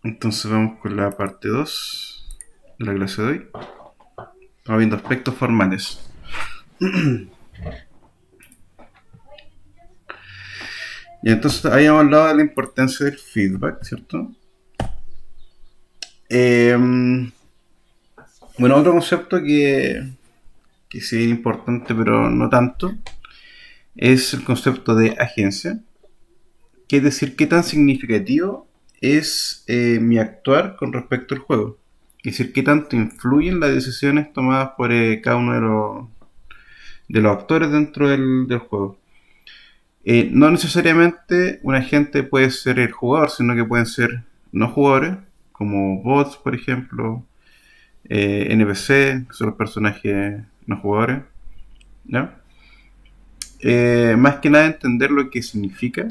Entonces vamos con la parte 2 de la clase de hoy. Estamos viendo aspectos formales. Y entonces habíamos hablado de la importancia del feedback, ¿cierto? Eh, bueno, otro concepto que sí es importante, pero no tanto, es el concepto de agencia, que es decir, qué tan significativo es mi actuar con respecto al juego. Es decir, qué tanto influyen las decisiones tomadas por cada uno de los actores dentro del juego. No necesariamente un agente puede ser el jugador, sino que pueden ser no jugadores, como bots, por ejemplo, NPC, que son los personajes no jugadores, ¿ya? Más que nada entender lo que significa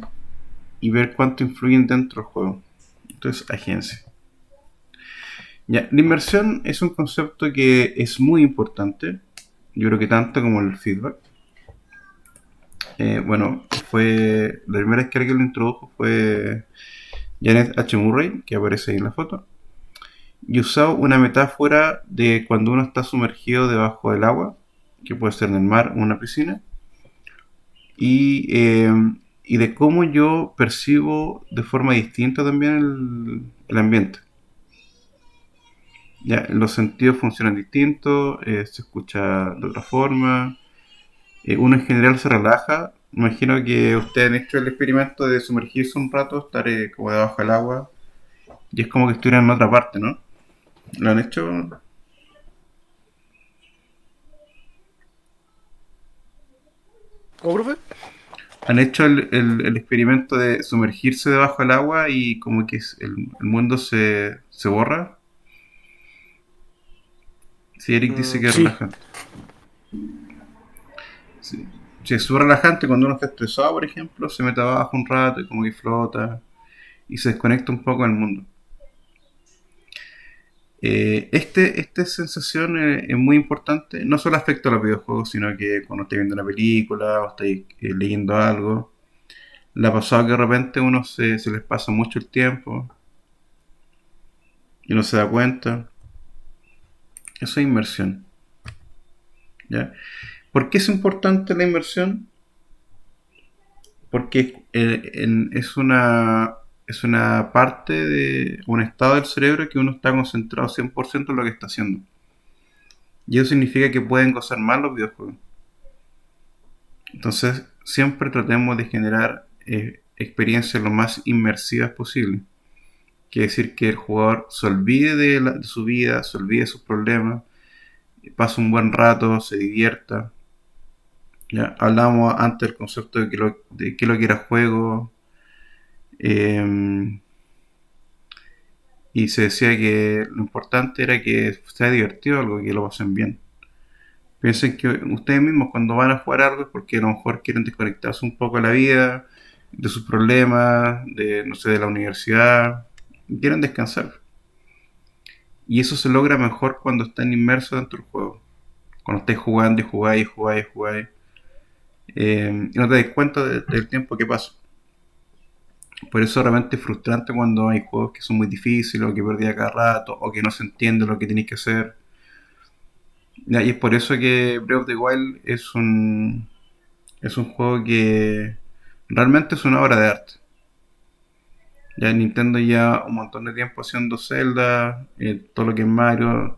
y ver cuánto influyen dentro del juego. Entonces, agencia. Ya, la inmersión es un concepto que es muy importante, yo creo que tanto como el feedback. Bueno, fue la primera vez que alguien lo introdujo fue Janet H. Murray, que aparece ahí en la foto, y usaba una metáfora de cuando uno está sumergido debajo del agua, que puede ser en el mar o una piscina, y, eh, y de cómo yo percibo de forma distinta también el ambiente. Ya, los sentidos funcionan distintos, se escucha de otra forma, uno en general se relaja. Imagino que ustedes han hecho el experimento de sumergirse un rato, estar como debajo del agua, y es como que estuvieran en otra parte, ¿no? ¿Lo han hecho? ¿Cómo, profe? ¿Han hecho el experimento de sumergirse debajo del agua y como que el mundo se borra? Sí, Eric dice que es Sí. relajante. Sí. Sí, es súper relajante cuando uno está estresado, por ejemplo, se mete abajo un rato y como que flota y se desconecta un poco del mundo. Esta sensación es muy importante, no solo afecta a los videojuegos, sino que cuando estáis viendo una película o estáis leyendo algo. Le ha pasado que de repente uno se les pasa mucho el tiempo y no se da cuenta. Eso es inmersión. ¿Ya? ¿Por qué es importante la inmersión? Porque es una parte de un estado del cerebro que uno está concentrado 100% en lo que está haciendo. Y eso significa que pueden gozar más los videojuegos. Entonces, siempre tratemos de generar experiencias lo más inmersivas posible. Quiere decir que el jugador se olvide de su vida, se olvide de sus problemas, pase un buen rato, se divierta. Ya hablábamos antes del concepto de que lo que era juego, eh, y se decía que lo importante era que sea divertido algo, que lo pasen bien. Piensen que ustedes mismos cuando van a jugar algo es porque a lo mejor quieren desconectarse un poco de la vida, de sus problemas, de, no sé, de la universidad, quieren descansar. Y eso se logra mejor cuando están inmersos dentro del juego. Cuando estáis jugando y jugáis y jugáis y jugáis. Y no te das cuenta del tiempo que pasa. Por eso realmente es frustrante cuando hay juegos que son muy difíciles o que perdí a cada rato o que no se entiende lo que tenéis que hacer. Ya, y es por eso que Breath of the Wild es un juego que realmente es una obra de arte. Ya Nintendo ya un montón de tiempo haciendo Zelda, todo lo que es Mario,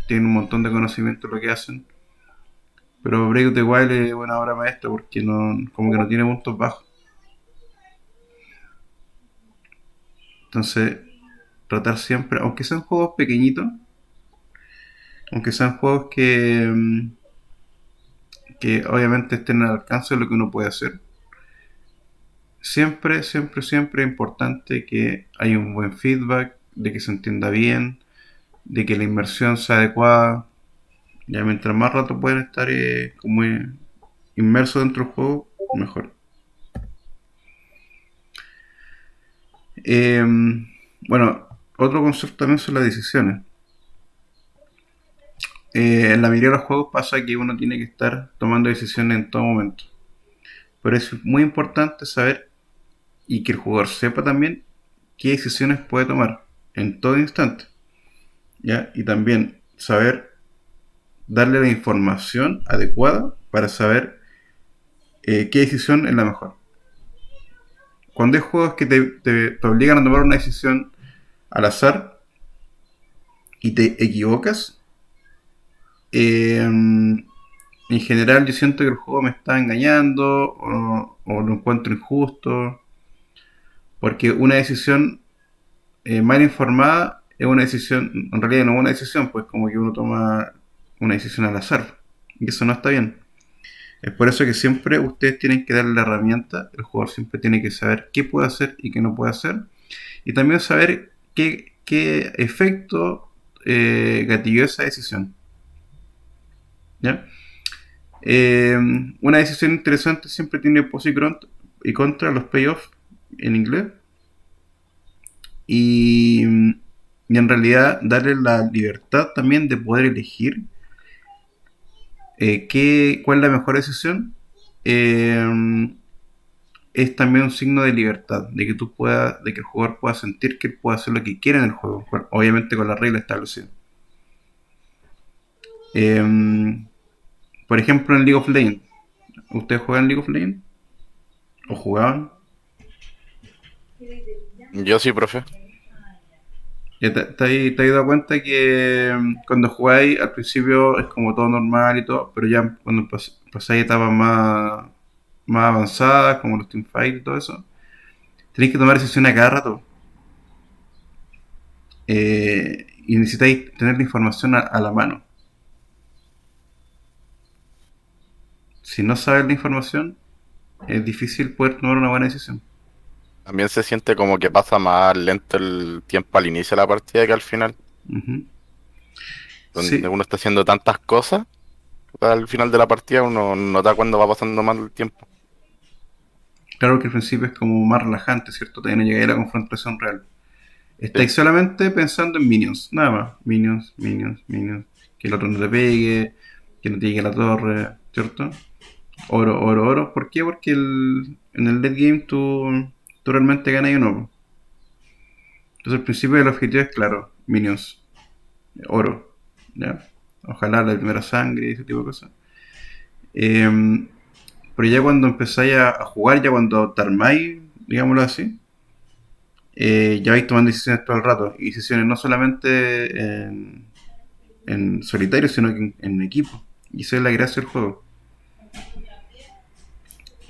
tiene un montón de conocimiento de lo que hacen. Pero Breath of the Wild es una obra maestra porque no, como que no tiene puntos bajos. Entonces, tratar siempre, aunque sean juegos pequeñitos, aunque sean juegos que obviamente estén al alcance de lo que uno puede hacer, siempre, siempre, siempre es importante que haya un buen feedback, de que se entienda bien, de que la inmersión sea adecuada. Ya mientras más rato pueden estar como inmersos dentro del juego, mejor. Eh, bueno, otro concepto también son las decisiones. En la mayoría de los juegos pasa que uno tiene que estar tomando decisiones en todo momento. Por eso es muy importante saber y que el jugador sepa también qué decisiones puede tomar. en todo instante, ¿ya? Y también saber darle la información adecuada para saber qué decisión es la mejor. Cuando hay juegos que te obligan a tomar una decisión al azar y te equivocas, en general yo siento que el juego me está engañando o lo encuentro injusto, porque una decisión mal informada es una decisión, en realidad no es una decisión, pues como que uno toma una decisión al azar, y eso no está bien. Es por eso que siempre ustedes tienen que darle la herramienta, el jugador siempre tiene que saber qué puede hacer y qué no puede hacer, y también saber qué efecto gatilló esa decisión. ¿Ya? Eh, una decisión interesante siempre tiene pros y contra los payoffs en inglés. Y, y en realidad darle la libertad también de poder elegir cuál es la mejor decisión eh, es también un signo de libertad, de que de que el jugador pueda sentir que él puede hacer lo que quiera en el juego, obviamente con la regla establecida. Eh, por ejemplo, en League of Legends, ¿ustedes juegan League of Legends? ¿O jugaban? Yo sí, profe. ¿Te has dado cuenta que cuando jugáis al principio es como todo normal y todo, pero ya cuando pasáis etapas más avanzadas, como los teamfights y todo eso, tenéis que tomar decisiones a cada rato. Y necesitáis tener la información a la mano. Si no sabes la información, es difícil poder tomar una buena decisión. También se siente como que pasa más lento el tiempo al inicio de la partida que al final, Ujú. donde Sí, uno está haciendo tantas cosas, al final de la partida uno nota cuándo va pasando más el tiempo. claro que al principio es como más relajante, ¿cierto? Todavía no llegáis a la confrontación real. Sí. Estáis solamente pensando en minions, nada más. Minions, minions, minions. Que el otro no te pegue, que no te llegue a la torre, ¿cierto? Oro, oro, oro. ¿Por qué? Porque en el late game tú realmente ganas y uno. Entonces al principio el objetivo es claro, minions, oro, ¿ya? Ojalá la primera sangre y ese tipo de cosas. Eh, pero ya cuando empezáis a jugar, ya cuando te armáis, digámoslo así, ya vais tomando decisiones todo el rato. Y decisiones no solamente en solitario, sino que en equipo. Y esa es la gracia del juego.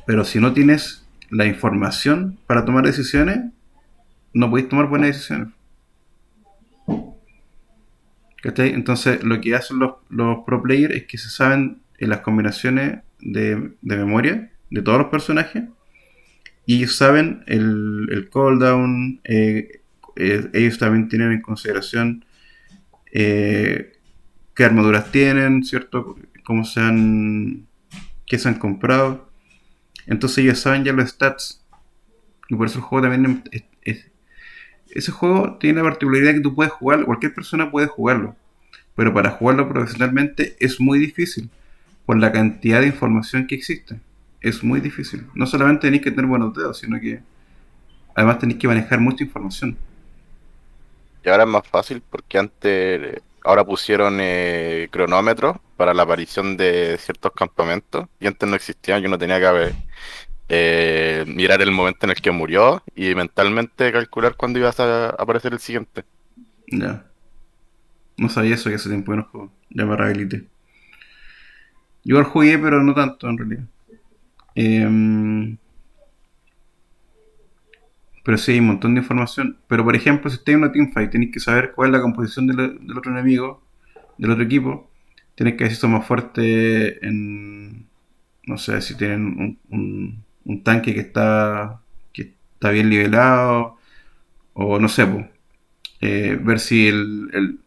Pero si no tienes la información para tomar decisiones, no podéis tomar buenas decisiones. ¿Cachai? Entonces lo que hacen los pro players es que se saben las combinaciones de memoria de todos los personajes y ellos saben el cooldown, ellos también tienen en consideración eh, qué armaduras tienen, ¿cierto? Cómo qué se han comprado. Entonces ellos saben ya los stats. Y por eso el juego también ese juego tiene la particularidad que tú puedes jugar, cualquier persona puede jugarlo. Pero para jugarlo profesionalmente es muy difícil. Por la cantidad de información que existe. Es muy difícil. No solamente tenéis que tener buenos dedos, sino que además tenéis que manejar mucha información. Y ahora es más fácil porque antes, ahora pusieron cronómetros para la aparición de ciertos campamentos y antes no existían, yo no tenía que mirar el momento en el que murió y mentalmente calcular cuándo ibas a aparecer el siguiente. Ya. No sabía eso que hace tiempo que no juego. Ya me rehabilité. Yo igual jugué, pero no tanto en realidad. Em, pero sí, hay un montón de información. Pero por ejemplo, si estáis en una teamfight, tenéis que saber cuál es la composición del otro enemigo, del otro equipo. Tenéis que ver si son más fuertes en. No sé, si tienen un tanque que está bien nivelado. O no sé, po, ver si el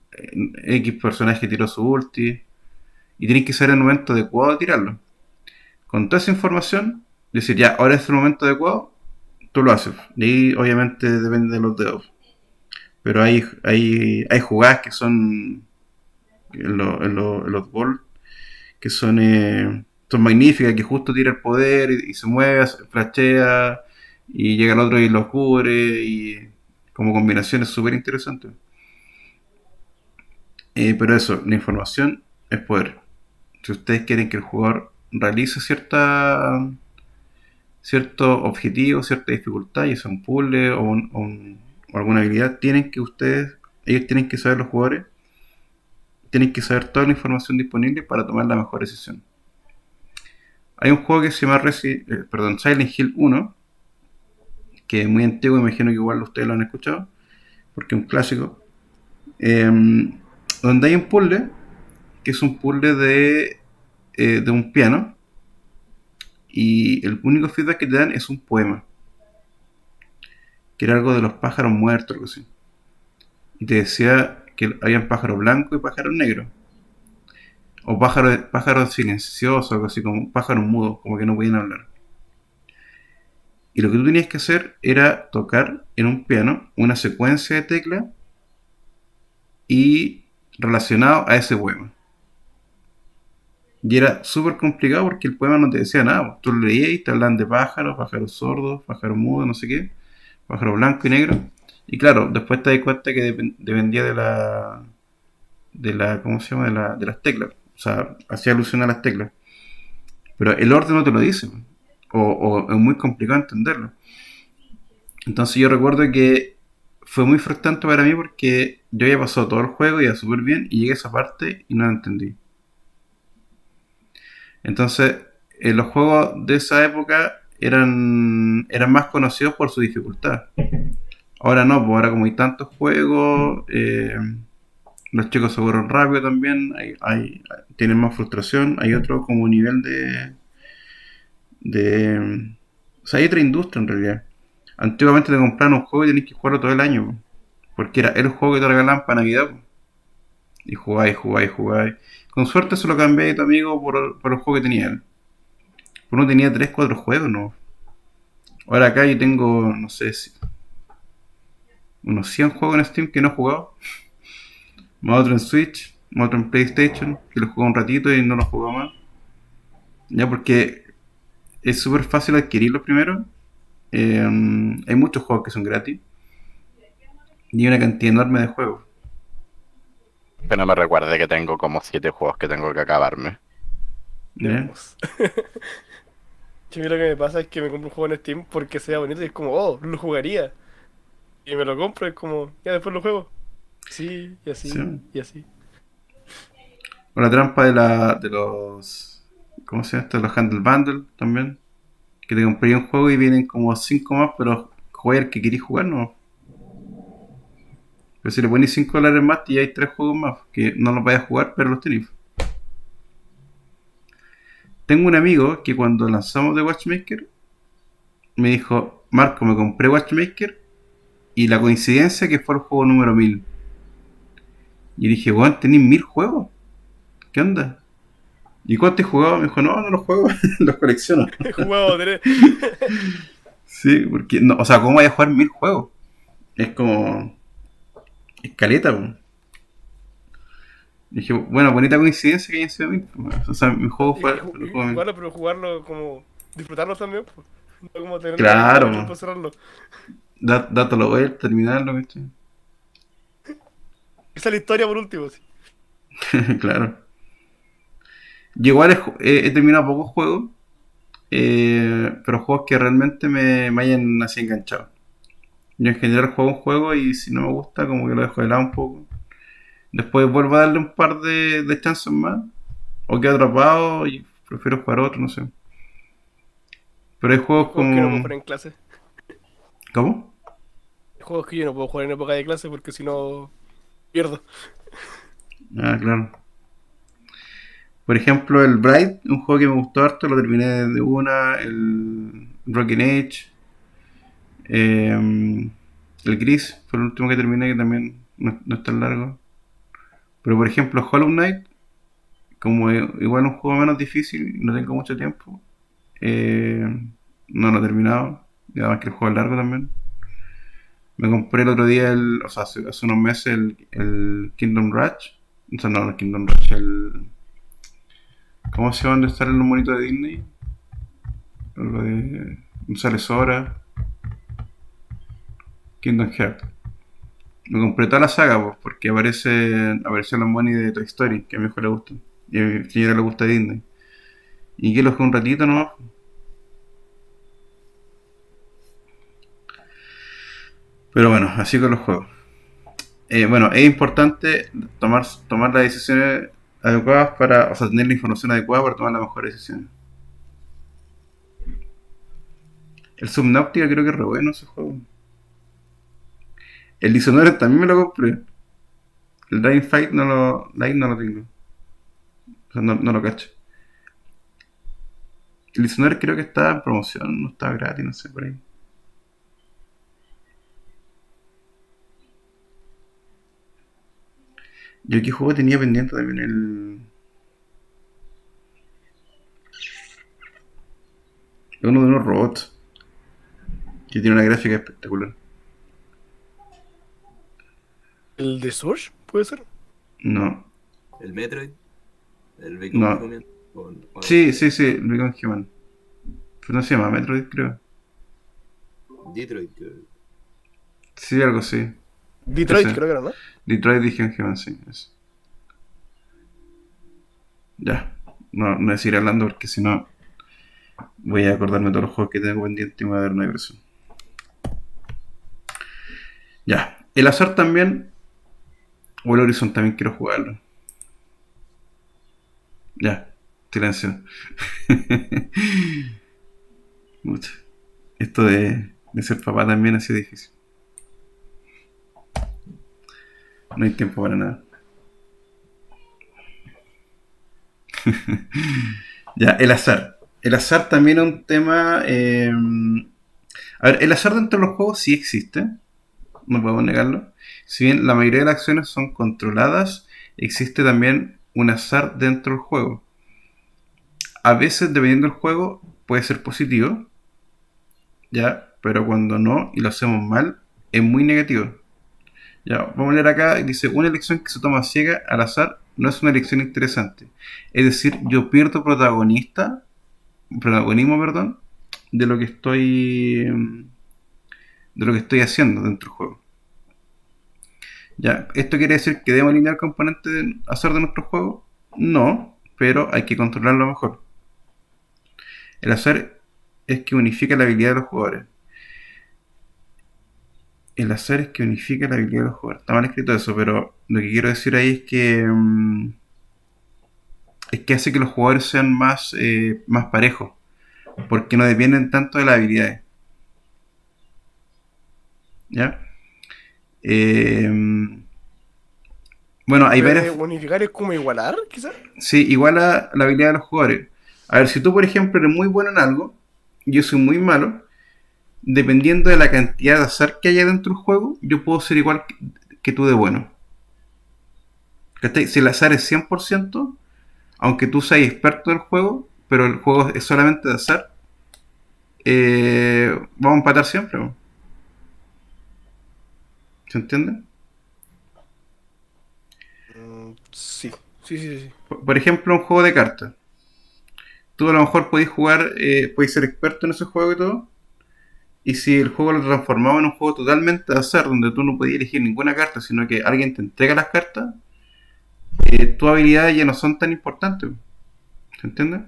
X personaje tiró su ulti. Y tenéis que saber el momento adecuado de tirarlo. Con toda esa información, decir ya, ahora es el momento adecuado, tú lo haces. Y ahí obviamente depende de los dedos. Pero hay jugadas que son en los World que son magníficas, que justo tira el poder y se mueve, flashea y llega el otro y lo cubre Como combinación es súper interesante. Pero eso, la información es poder. Si ustedes quieren que el jugador realice cierto objetivo, cierta dificultad, ya sea un puzzle o alguna habilidad, ellos tienen que saber, los jugadores, tienen que saber toda la información disponible para tomar la mejor decisión. Hay un juego que se llama Silent Hill 1, que es muy antiguo, imagino que igual ustedes lo han escuchado, porque es un clásico, eh, donde hay un puzzle, que es un puzzle de un piano, y el único feedback que te dan es un poema, que era algo de los pájaros muertos, algo así. Y te decía que había pájaros blancos y pájaros negros. O pájaros silenciosos, algo así, como pájaros mudos, como que no podían hablar. Y lo que tú tenías que hacer era tocar en un piano una secuencia de teclas y relacionado a ese poema. Y era súper complicado porque el poema no te decía nada. Tú lo leías y te hablan de pájaros, pájaros sordos, pájaros mudos, no sé qué, pájaro blanco y negro. Y claro, después te das cuenta que dependía ¿cómo se llama? De las teclas. O sea, hacía alusión a las teclas. Pero el orden no te lo dice. O es muy complicado entenderlo. Entonces yo recuerdo que fue muy frustrante para mí porque yo había pasado todo el juego, iba súper bien, y llegué a esa parte y no la entendí. Entonces, los juegos de esa época eran más conocidos por su dificultad. Ahora no, pues ahora como hay tantos juegos, los chicos se vuelven rápido también, tienen más frustración, hay otro como nivel de... O sea, hay otra industria en realidad. Antiguamente te compraban un juego y tenías que jugarlo todo el año, porque era el juego que te regalaban para Navidad. Y jugáis, jugáis, jugáis. Con suerte se lo cambié a tu amigo por el juego que tenía él. Uno tenía 3 4 juegos, ¿no? Ahora acá yo tengo, no sé, unos 100 juegos en Steam que no he jugado. Más otro en Switch, más otro en PlayStation, que lo jugué un ratito y no lo juego más. Ya porque es súper fácil adquirirlos primero. Hay muchos juegos que son gratis. Y hay una cantidad enorme de juegos. Que no me recuerde que tengo como 7 juegos que tengo que acabarme. ¿Ya? Demos. Que a mí lo que me pasa es que me compro un juego en Steam porque sea bonito y es como, oh, lo jugaría. Y me lo compro y es como, ya después lo juego. Sí, y Sí. así, y así. O la trampa de los... ¿Cómo se llama esto? Los Handle Bundle también. Que te compré un juego y vienen como 5 más, pero juega el que querís jugar, no. Pero si le ponéis $5 más, y hay 3 juegos más que no los vais a jugar, pero los tenéis. Tengo un amigo que cuando lanzamos The Watchmaker me dijo: Marco, me compré Watchmaker y la coincidencia que fue el juego número 1000. Y dije: weón, tenéis 1000 juegos. ¿Qué onda? ¿Y cuánto he jugado? Me dijo: no, no los juego, los colecciono. He jugado tres. Sí, porque, no, o sea, ¿cómo voy a jugar 1000 juegos? Es como escaleta, weón. Dije: bueno, bonita coincidencia que hayan sido 1000. O sea, mi juego fue el juego 1000. Jugarlo, pero jugarlo como disfrutarlo también, pues. No como tenerlo ahí todo el Claro, tiempo cerrarlo. dátelo vuelta, terminarlo, ¿viste? Esa es la historia por último, sí. Claro. Yo igual he terminado pocos juegos, pero juegos que realmente me hayan así enganchado. Yo en general juego un juego y si no me gusta, como que lo dejo de lado un poco. Después vuelvo a darle un par de chances más, o quedo atrapado y prefiero jugar otro, no sé. Pero hay Hay juegos juegos que no puedo como... jugar en clase. ¿Cómo? Hay juegos que yo no puedo jugar en época de clase porque si no pierdo. Ah, claro. Por ejemplo, el Bright, un juego que me gustó harto, lo terminé de una. El Broken Age. El Gris fue el último que terminé, que también no es tan largo. Pero por ejemplo, Hollow Knight, como igual un juego menos difícil y no tengo mucho tiempo, eh, no lo he terminado. Y además que el juego es largo también. Me compré el otro día, o sea, hace unos meses, el Kingdom Rush. O sea, no, el Kingdom Rush, ¿cómo se llama? ¿Dónde están los monitos de Disney? Algo de... No sale Sora. Kingdom Hearts. Me compré toda la saga, pues, porque apareció la Bonnie de Toy Story, que a mi hijo le gusta. Y a mi señora le gusta Disney. Y que lo jugué un ratito nomás. Pero bueno, así con los juegos. Bueno, es importante tomar las decisiones adecuadas para, o sea, tener la información adecuada para tomar las mejores decisiones. El Subnautica creo que es re bueno ese juego. El Dishonored también me lo compré. El Dying Fight no lo tengo. O sea, no lo cacho. El Dishonored creo que estaba en promoción, no estaba gratis, no sé, por ahí. Yo qué juego tenía pendiente también uno de unos robots que tiene una gráfica espectacular. ¿El de Surge? ¿Puede ser? No, El Metroid, el Become no. Human, o no. Sí, el Become Human. Pero no se llama Metroid, creo. Detroit, creo. Sí, algo así. Detroit, Ese. creo que era, ¿no? Detroit Become Human, sí. Ese. Ya. No, no voy a seguir hablando porque si no voy a acordarme de todos los juegos que tengo pendientes y me voy a dar una versión. Ya. El azar también. O el Horizon también quiero jugarlo. Ya. Silencio. Mucho. Esto de ser papá también ha sido difícil. No hay tiempo para nada. Ya, el azar. El azar también es un tema. A ver, el azar dentro de los juegos sí existe. No podemos negarlo. Si bien la mayoría de las acciones son controladas, existe también un azar dentro del juego. A veces, dependiendo del juego, puede ser positivo, ya, pero cuando no y lo hacemos mal, es muy negativo. Ya, vamos a leer acá, dice, una elección que se toma ciega al azar no es una elección interesante. Es decir, yo pierdo protagonismo, perdón, de lo que estoy haciendo dentro del juego. Ya, ¿esto quiere decir que debemos eliminar componentes de azar de nuestro juego? No, pero hay que controlarlo mejor. El azar es que unifica la habilidad de los jugadores. El azar es que unifica la habilidad de los jugadores. Está mal escrito eso, pero lo que quiero decir ahí es que hace que los jugadores sean más parejos, porque no dependen tanto de las habilidades. ¿Ya? Eh, bueno, hay varias. Unificar es como igualar, quizás. Sí, igual a la habilidad de los jugadores. A ver, si tú, por ejemplo, eres muy bueno en algo, y yo soy muy malo, dependiendo de la cantidad de azar que haya dentro del juego, yo puedo ser igual que tú de bueno. ¿Cachai? Si el azar es 100%, aunque tú seas experto del juego, pero el juego es solamente de azar, vamos a empatar siempre, ¿no? ¿Se entiende? Sí, sí. Por ejemplo, un juego de cartas. Tú a lo mejor podés jugar, podés ser experto en ese juego y todo, y si el juego lo transformaba en un juego totalmente de azar, donde tú no podías elegir ninguna carta, sino que alguien te entrega las cartas, tus habilidades ya no son tan importantes. ¿Se entiende?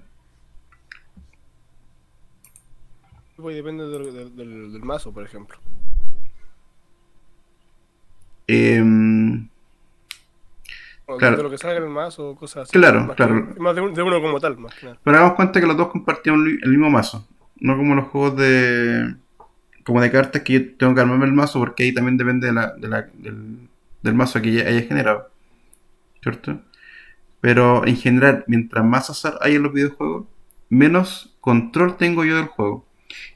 Pues depende del mazo, por ejemplo. Eh, O de claro, lo que salga en el mazo o cosas así. claro, Más que claro. más de uno como tal, más que nada. Pero hagamos cuenta que los dos compartíamos el mismo mazo. No como los juegos como de cartas que yo tengo que armarme el mazo porque ahí también depende del mazo que haya generado. ¿Cierto? Pero en general, mientras más azar hay en los videojuegos, menos control tengo yo del juego.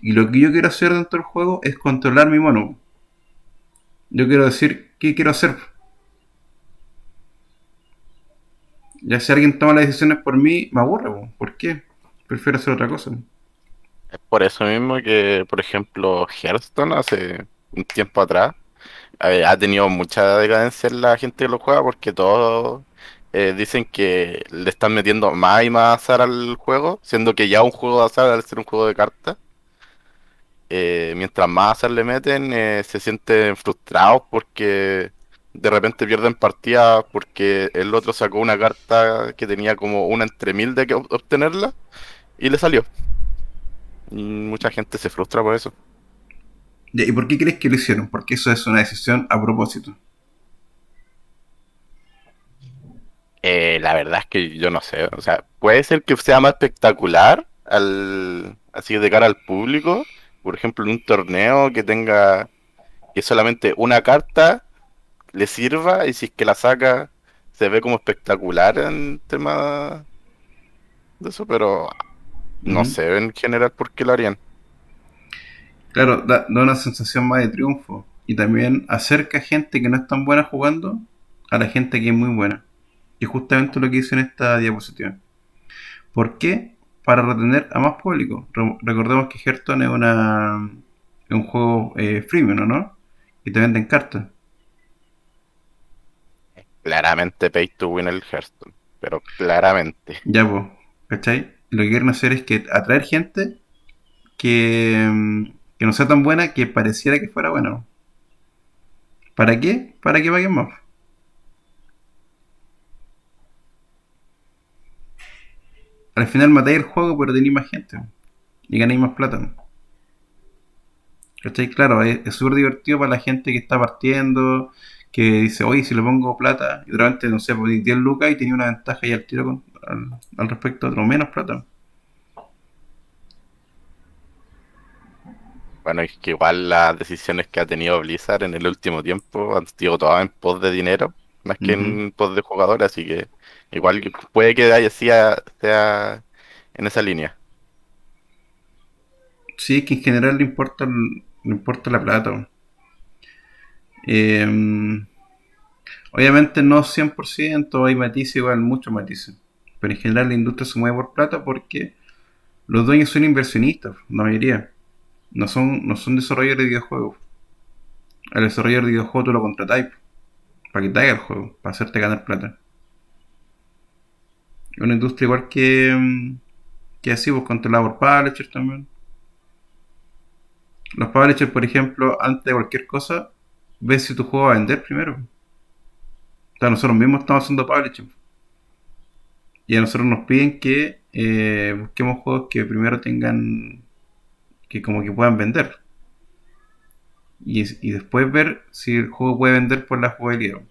Y lo que yo quiero hacer dentro del juego es controlar mi mono. Yo quiero decir qué quiero hacer. Ya si alguien toma las decisiones por mí, me aburre. ¿Por qué? Prefiero hacer otra cosa. Es por eso mismo que, por ejemplo, Hearthstone hace un tiempo atrás ha tenido mucha decadencia en la gente que lo juega porque todos dicen que le están metiendo más y más azar al juego, siendo que ya un juego de azar al ser un juego de cartas. mientras más azar le meten, se sienten frustrados porque de repente pierden partidas porque el otro sacó una carta que tenía como una entre mil de que obtenerla y le salió. Y mucha gente se frustra por eso. Ya, ¿y por qué crees que lo hicieron? Porque eso es una decisión a propósito. La verdad es que yo no sé, o sea, puede ser que sea más espectacular así de cara al público, por ejemplo, en un torneo que tenga que solamente una carta le sirva y si es que la saca se ve como espectacular en tema de eso, pero no Ujú. sé en general por qué lo harían. Claro, da una sensación más de triunfo. Y también acerca gente que no es tan buena jugando a la gente que es muy buena. Y justamente lo que hice en esta diapositiva. ¿Por qué? Para retener a más público. Recordemos que Hearthstone es un juego freemium, ¿no? Y te venden cartas. Claramente pay to win el Hearthstone, pero claramente. Ya, pues, ¿cachai? Lo que quieren hacer es que atraer gente que no sea tan buena que pareciera que fuera buena. ¿Para qué? Para que paguen más. Al final matáis el juego, pero tenéis más gente. Y ganáis más plata. ¿Cachai? Claro, es súper divertido para la gente que está partiendo, que dice, oye, si le pongo plata, y de repente, no sé, ponéis 10 lucas y tenía una ventaja y al tiro al respecto a otro, menos plata. Bueno, es que igual las decisiones que ha tenido Blizzard en el último tiempo han sido todas en pos de dinero, más que Ujú. en pos de jugadores, así que igual que puede que haya sea en esa línea. Sí, es que en general le importa la plata. Eh, Obviamente no 100%, hay matices, igual muchos matices. Pero en general la industria se mueve por plata porque los dueños son inversionistas, la mayoría. No son desarrolladores de videojuegos. Al desarrollador de videojuegos tú lo contratáis para que te haga el juego, para hacerte ganar plata. Es una industria igual que así, pues controlada por publishers también. Los publishers, por ejemplo, antes de cualquier cosa, ves si tu juego va a vender primero. O sea, nosotros mismos estamos haciendo publishing. Y a nosotros nos piden que busquemos juegos que primero tengan, que como que puedan vender. Y después ver si el juego puede vender por la jugabilidad.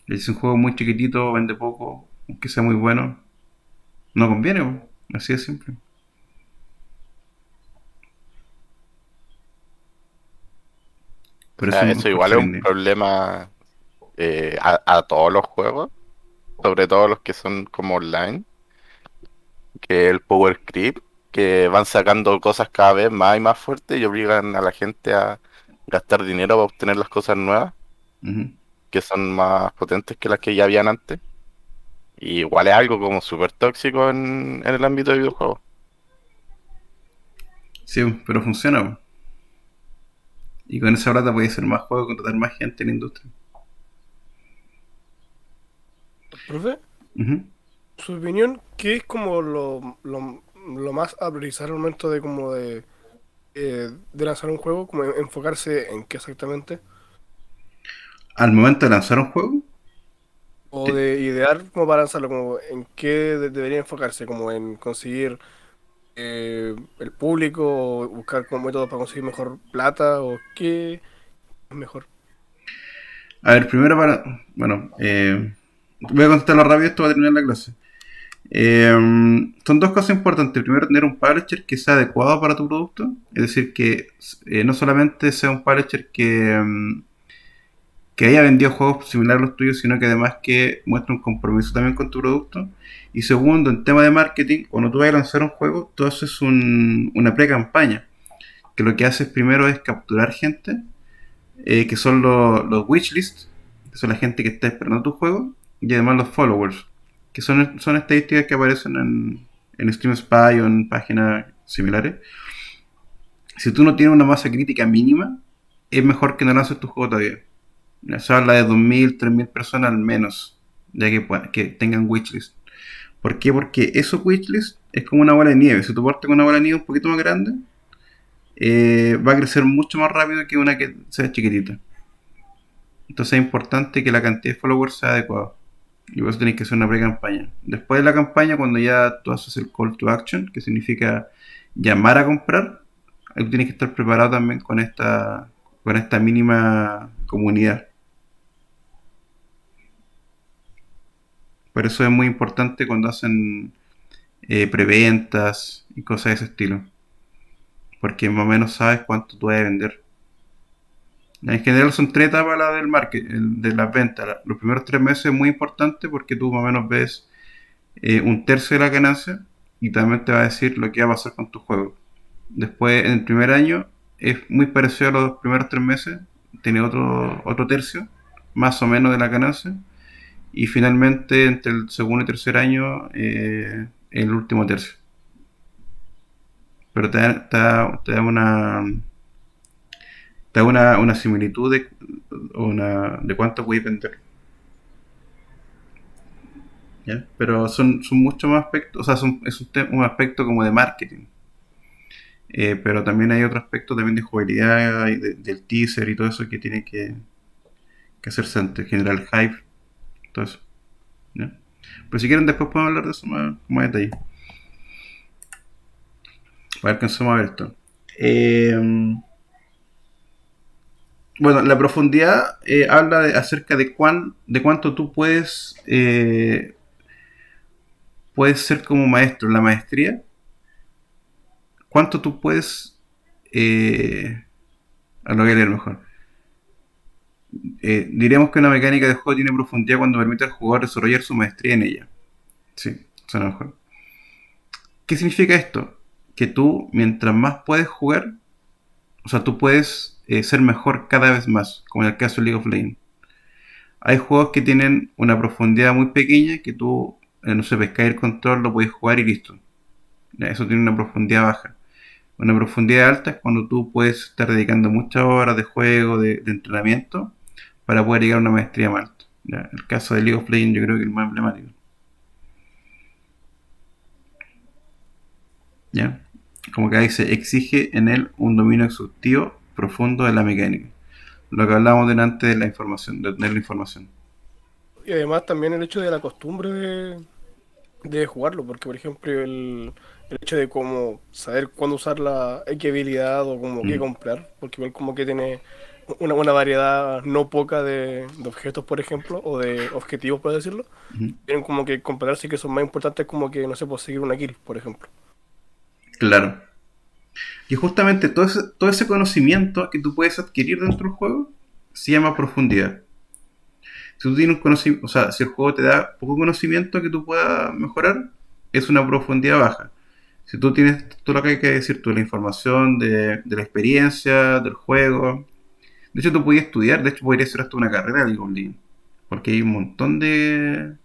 Y si un juego muy chiquitito, vende poco, aunque sea muy bueno, no conviene, po. Así de simple. O Por eso sea, eso mejor igual ser es un indie. problema a todos los juegos, sobre todo los que son como online, que el power creep, que van sacando cosas cada vez más y más fuertes y obligan a la gente a gastar dinero para obtener las cosas nuevas, Ujú. que son más potentes que las que ya habían antes. Y igual es algo como súper tóxico en el ámbito de videojuegos. Sí, pero funciona, po. Y con esa plata puede hacer más juegos, contratar más gente en la industria. Profe, Ujú. su opinión, ¿qué es como lo más a priorizar al momento de de lanzar un juego? Como enfocarse en qué exactamente. Al momento de lanzar un juego, O te- de idear como para lanzarlo, como en qué debería enfocarse, como en conseguir el público, o buscar como métodos para conseguir mejor plata, o qué es mejor. a ver, primero bueno, voy a contestarlo rápido, esto va a terminar la clase. Son dos cosas importantes. Primero, tener un publisher que sea adecuado para tu producto. Es decir, que no solamente sea un publisher que haya vendido juegos similares a los tuyos, sino que además que muestre un compromiso también con tu producto. Y segundo, en tema de marketing, cuando tú vas a lanzar un juego, tú haces una pre-campaña, que lo que haces primero es capturar gente, que son los wishlists, que son la gente que está esperando tu juego, y además los followers, que son estadísticas que aparecen en Steam Spy o en páginas similares. Si tú no tienes una masa crítica mínima, es mejor que no lances tu juego todavía. Se habla de 2.000, 3.000 personas al menos, ya que tengan wishlist. ¿Por qué? Porque esos wishlists es como una bola de nieve. Si tú partes con una bola de nieve un poquito más grande, va a crecer mucho más rápido que una que sea chiquitita. Entonces es importante que la cantidad de followers sea adecuada. Y por eso tenéis que hacer una pre-campaña. Después de la campaña, cuando ya tú haces el call to action, que significa llamar a comprar, ahí tú tienes que estar preparado también con esta mínima comunidad. Por eso es muy importante cuando hacen preventas y cosas de ese estilo. Porque más o menos sabes cuánto tú debes vender. En general son 3 etapas la del marketing, de las ventas. Los primeros 3 meses es muy importante porque tú más o menos ves un tercio de la ganancia y también te va a decir lo que va a pasar con tu juego. Después, en el primer año, es muy parecido a los primeros 3 meses, tiene otro tercio, más o menos de la ganancia. Y finalmente, entre el segundo y tercer año, el último tercio. Pero te da una similitud de cuánto puedes vender. ¿Ya? Pero son muchos más aspectos, o sea, es un aspecto como de marketing. Pero también hay otro aspecto también de jugabilidad y del teaser y todo eso que tiene que hacerse antes, generar hype, todo eso. ¿Ya? Pero si quieren después podemos hablar de eso más detalle. A ver, alcanzamos a ver esto. Bueno, la profundidad habla acerca de cuánto tú puedes ser como maestro. La maestría, cuánto tú puedes... lo voy a leer mejor. Diremos que una mecánica de juego tiene profundidad cuando permite al jugador desarrollar su maestría en ella. Sí, suena mejor. ¿Qué significa esto? Que tú, mientras más puedes jugar, o sea, tú puedes ser mejor cada vez más, como en el caso de League of Legends. Hay juegos que tienen una profundidad muy pequeña que tú, no sé, pescar el control, lo puedes jugar y listo. Eso tiene una profundidad baja. Una profundidad alta es cuando tú puedes estar dedicando muchas horas de juego, de entrenamiento, para poder llegar a una maestría más alta. ¿Ya? El caso de League of Legends yo creo que es el más emblemático. ¿Ya? Como que ahí se exige en él un dominio exhaustivo profundo de la mecánica. Lo que hablábamos delante de la información, de tener la información. Y además también el hecho de la costumbre de jugarlo, porque por ejemplo el hecho de como saber cuándo usar la X habilidad o como qué Mm. comprar, porque igual como que tiene una variedad no poca de objetos, por ejemplo, o de objetivos, por decirlo. Ujú. Tienen como que comprar sí que son más importantes como que, no sé, pues seguir una kill, por ejemplo. Claro. Y justamente todo ese conocimiento que tú puedes adquirir dentro del juego se llama profundidad. Si tú tienes un conocimiento, o sea, si el juego te da poco conocimiento que tú puedas mejorar, es una profundidad baja. Si tú tienes todo lo que hay que decir, tú, la información de la experiencia, del juego. De hecho, tú podías estudiar, de hecho, podrías hacer hasta una carrera de League of Legends. Porque hay un montón de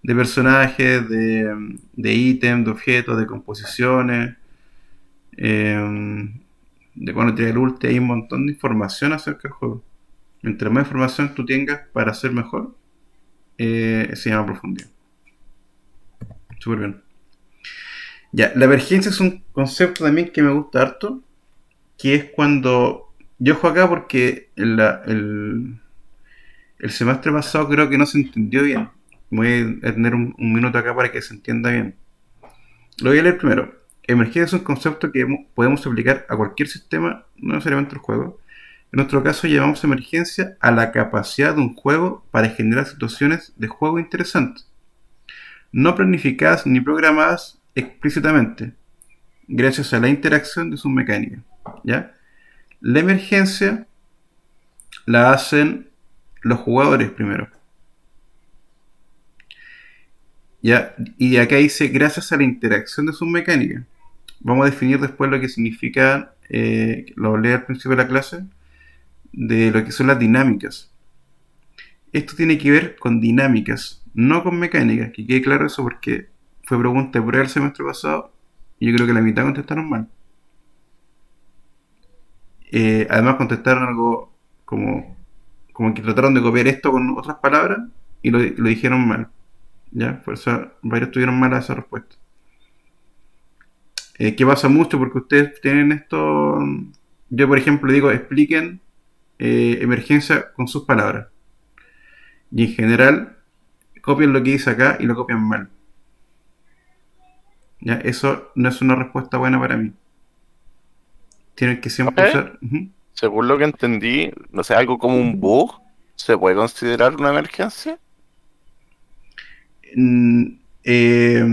personajes, de ítems, de objetos, de composiciones, de cuando tiene el ulti, hay un montón de información acerca del juego. Mientras más información tú tengas para ser mejor, se llama profundidad. Súper bien. Ya, la emergencia es un concepto también que me gusta harto, que es cuando... Yo juego acá porque el semestre pasado creo que no se entendió bien. Voy a tener un minuto acá para que se entienda bien. Lo voy a leer primero. Emergencia es un concepto que podemos aplicar a cualquier sistema, no necesariamente al juego. En nuestro caso llamamos emergencia a la capacidad de un juego para generar situaciones de juego interesantes, no planificadas ni programadas explícitamente, gracias a la interacción de sus mecánicas. ¿Ya? La emergencia la hacen los jugadores primero. ¿Ya? Y acá dice gracias a la interacción de sus mecánicas. Vamos a definir después lo que significa, lo hablé al principio de la clase, de lo que son las dinámicas. Esto tiene que ver con dinámicas, no con mecánicas. Que quede claro eso porque fue pregunta de prueba el semestre pasado y yo creo que la mitad contestaron mal. Además contestaron algo como que trataron de copiar esto con otras palabras y lo dijeron mal. ¿Ya? Por eso varios tuvieron mala esa respuesta. Que pasa mucho porque ustedes tienen esto. Yo, por ejemplo, digo, expliquen emergencia con sus palabras. Y en general, copian lo que dice acá y lo copian mal. ¿Ya? Eso no es una respuesta buena para mí. Tienen que Ok, siempre usar. Ujú. según lo que entendí, no sé, algo como un bug, ¿se puede considerar una emergencia? Mm, eh,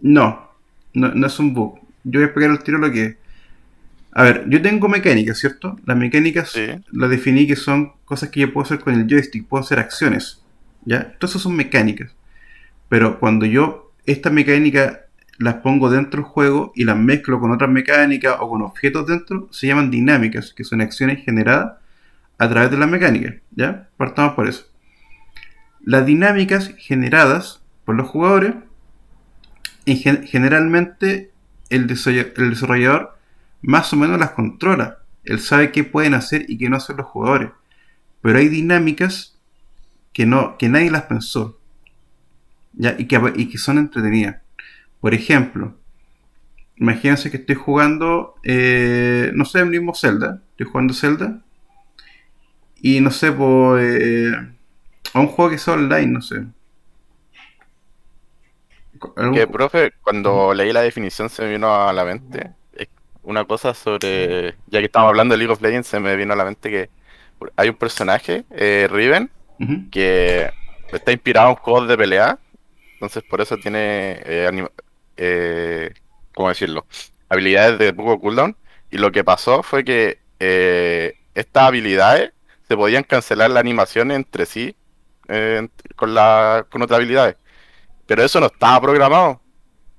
no, no es un bug. Yo voy a explicar al tiro lo que es. A ver, yo tengo mecánicas, ¿cierto? Las mecánicas Sí, las definí que son cosas que yo puedo hacer con el joystick, puedo hacer acciones, ¿ya? Entonces son mecánicas. Pero cuando yo estas mecánicas las pongo dentro del juego y las mezclo con otras mecánicas o con objetos dentro, se llaman dinámicas, que son acciones generadas a través de las mecánicas, ¿ya? Partamos por eso. Las dinámicas generadas por los jugadores, y generalmente el desarrollador más o menos las controla. Él sabe qué pueden hacer y qué no hacer los jugadores. Pero hay dinámicas que nadie las pensó, ¿ya? Y que son entretenidas. Por ejemplo, imagínense que estoy jugando, no sé, el mismo Zelda. Estoy jugando Zelda. Y no sé, a un juego que sea online, no sé. Algún que ju- profe, Ujú, cuando leí la definición se me vino a la mente una cosa sobre, ya que estamos hablando de League of Legends, se me vino a la mente que hay un personaje, Riven, ujú. que está inspirado en juegos de pelea. Entonces, por eso tiene, ¿cómo decirlo? Habilidades de poco cooldown. Y lo que pasó fue que estas habilidades se podían cancelar la animación entre sí con otras habilidades. Pero eso no estaba programado,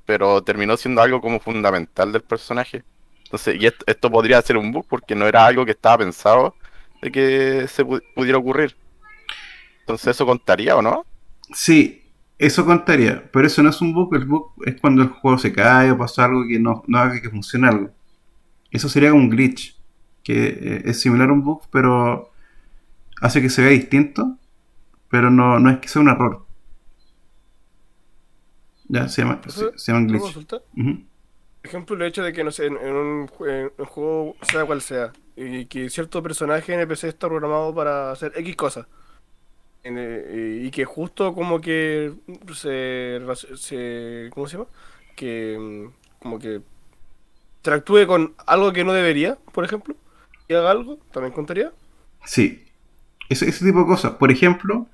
pero terminó siendo algo como fundamental del personaje. Entonces, y esto podría ser un bug porque no era algo que estaba pensado de que pudiera ocurrir. Entonces, ¿eso contaría o no? Sí, eso contaría, pero eso no es un bug. El bug es cuando el juego se cae o pasa algo que no haga que funcione algo. Eso sería un glitch, que es similar a un bug, pero hace que se vea distinto, pero no es que sea un error. Ya, Profe, se llama una glitch. consulta. Ujú, Por ejemplo, el hecho de que, no sé, en un juego, sea cual sea, y que cierto personaje NPC está programado para hacer X cosas, y que justo como que ¿cómo se llama? Que como que interactúe con algo que no debería, por ejemplo, y haga algo, también contaría. sí, ese tipo de cosas. Por ejemplo,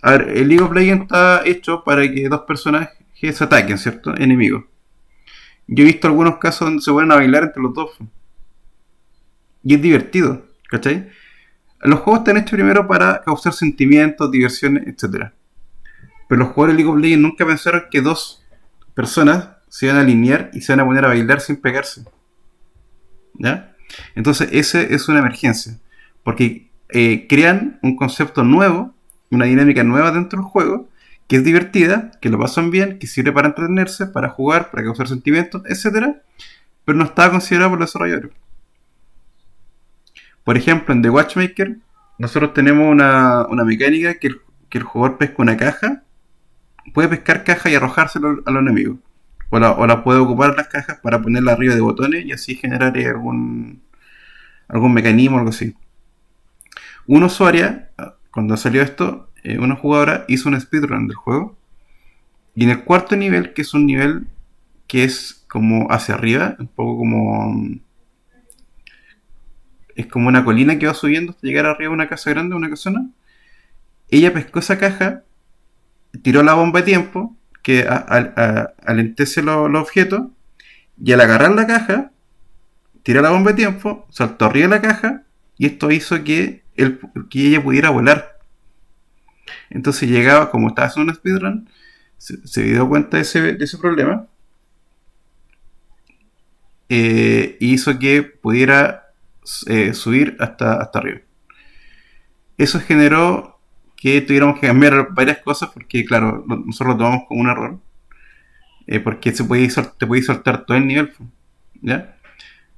a ver, el League of Legends está hecho para que dos personajes se ataquen, ¿cierto? Enemigos. Yo he visto algunos casos donde se ponen a bailar entre los dos. Y es divertido, ¿cachai? Los juegos están hechos primero para causar sentimientos, diversiones, etcétera. Pero los jugadores de League of Legends nunca pensaron que dos personas se iban a alinear y se van a poner a bailar sin pegarse. ¿Ya? Entonces, ese es una emergencia. Porque crean un concepto nuevo, una dinámica nueva dentro del juego, que es divertida, que lo pasan bien, que sirve para entretenerse, para jugar, para causar sentimientos, etcétera. Pero no estaba considerado por los desarrolladores. Por ejemplo, en The Watchmaker, nosotros tenemos una mecánica que el jugador pesca una caja, puede pescar caja y arrojárselo a los enemigos. O la puede ocupar las cajas para ponerla arriba de botones y así generar algún mecanismo o algo así. Una usuaria, cuando salió esto, una jugadora hizo un speedrun del juego. Y en el cuarto nivel, que es un nivel que es como hacia arriba, un poco como. Es como una colina que va subiendo hasta llegar arriba de una casa grande, una casona. Ella pescó esa caja, tiró la bomba de tiempo, que alentece los objetos, y al agarrar la caja, tiró la bomba de tiempo, saltó arriba de la caja, y esto hizo que ella pudiera volar. Entonces llegaba, como estaba haciendo una speedrun, se dio cuenta de ese problema, y hizo que pudiera subir hasta arriba. Eso generó que tuviéramos que cambiar varias cosas porque, claro, nosotros lo tomamos como un error. Porque te podía soltar todo el nivel, ¿ya?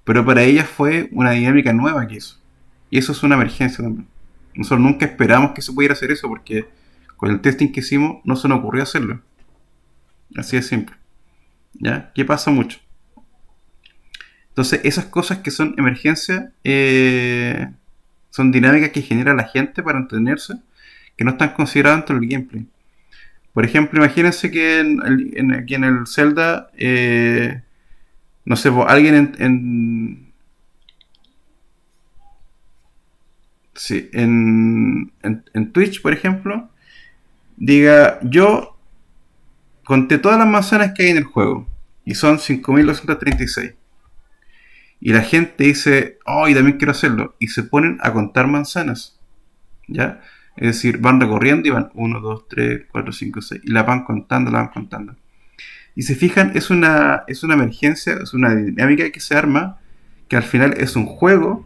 Pero para ella fue una dinámica nueva que hizo. Y eso es una emergencia también. Nosotros nunca esperamos que se pudiera hacer eso porque con el testing que hicimos no se nos ocurrió hacerlo. Así de simple. ¿Ya? ¿Qué pasa mucho? Entonces, esas cosas que son emergencias son dinámicas que genera la gente para entretenerse, que no están consideradas dentro del gameplay. Por ejemplo, imagínense que aquí en el Zelda, no sé, alguien sí, en Twitch, por ejemplo, diga, yo conté todas las manzanas que hay en el juego, y son 5.236. Y la gente dice, oh, y también quiero hacerlo. Y se ponen a contar manzanas. ¿Ya? Es decir, van recorriendo y van 1, 2, 3, 4, 5, 6. Y la van contando, la van contando. Y se fijan, es una emergencia, es una dinámica que se arma, que al final es un juego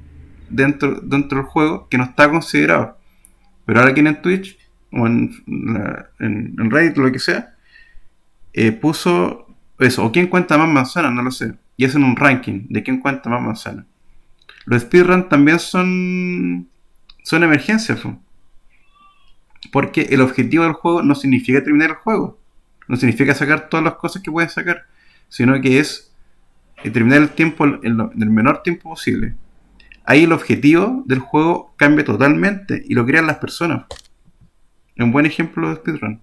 dentro del juego que no está considerado. Pero ahora aquí en Twitch, o en Reddit, o lo que sea, puso eso, o quién cuenta más manzanas, no lo sé. Y hacen un ranking de quién cuenta más manzanas. Los speedruns también son emergencias, porque el objetivo del juego no significa terminar el juego, no significa sacar todas las cosas que pueden sacar, sino que es terminar el tiempo en el menor tiempo posible. Ahí el objetivo del juego cambia totalmente y lo crean las personas. Es un buen ejemplo de speedrun.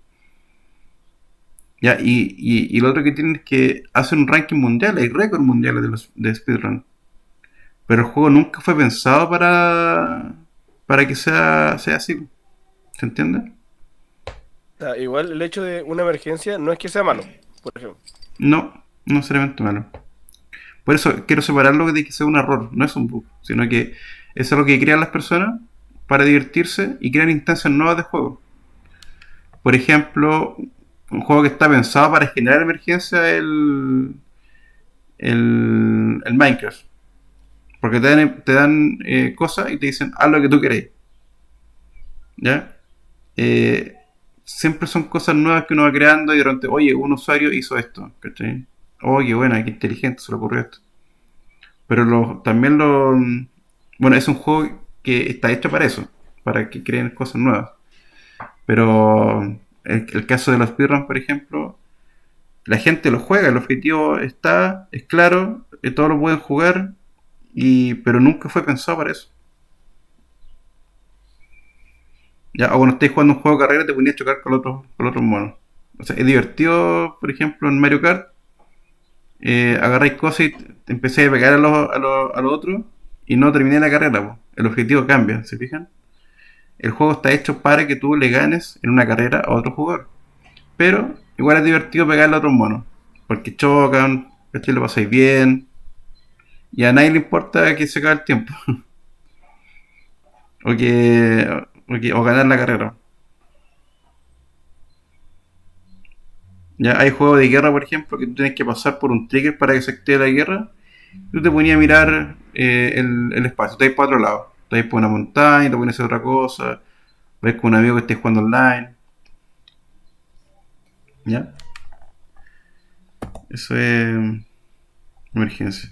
Ya, y lo otro que tienen es que hacen un ranking mundial, hay récords mundiales de speedrun. Pero el juego nunca fue pensado para que sea así. ¿Se entiende? O sea, igual el hecho de una emergencia no es que sea malo, por ejemplo. No, no necesariamente malo. Por eso quiero separarlo de que sea un error, no es un bug, sino que es algo que crean las personas para divertirse y crean instancias nuevas de juego. Por ejemplo, un juego que está pensado para generar emergencia es el Minecraft. Porque te dan cosas y te dicen, haz lo que tú queréis. ¿Ya? Eh, Siempre son cosas nuevas que uno va creando y de repente, oye, un usuario hizo esto, ¿cachai? Oh, qué buena, qué inteligente, se le ocurrió esto. Pero bueno, es un juego que está hecho para eso, para que creen cosas nuevas. Pero el caso de los speedruns, por ejemplo, la gente lo juega, el objetivo es claro, todos lo pueden jugar, pero nunca fue pensado para eso. Ya, o cuando estáis jugando un juego de carrera te ponías a chocar con otros monos. O sea, es divertido, por ejemplo, en Mario Kart, agarráis cosas y te empecé a pegar a los otros y no terminé la carrera, po. El objetivo cambia, ¿se fijan? El juego está hecho para que tú le ganes en una carrera a otro jugador. Pero igual es divertido pegarle a otros monos. Porque chocan, ¿cachai? Lo pasáis bien. Y a nadie le importa que se acabe el tiempo. o ganar la carrera. Ya hay juegos de guerra, por ejemplo, que tú tienes que pasar por un trigger para que se active la guerra. Tú te ponías a mirar el espacio, te vas para otro lado. Te vas por una montaña, te pones a hacer otra cosa. Ves con un amigo que estés jugando online. ¿Ya? Eso es emergencia.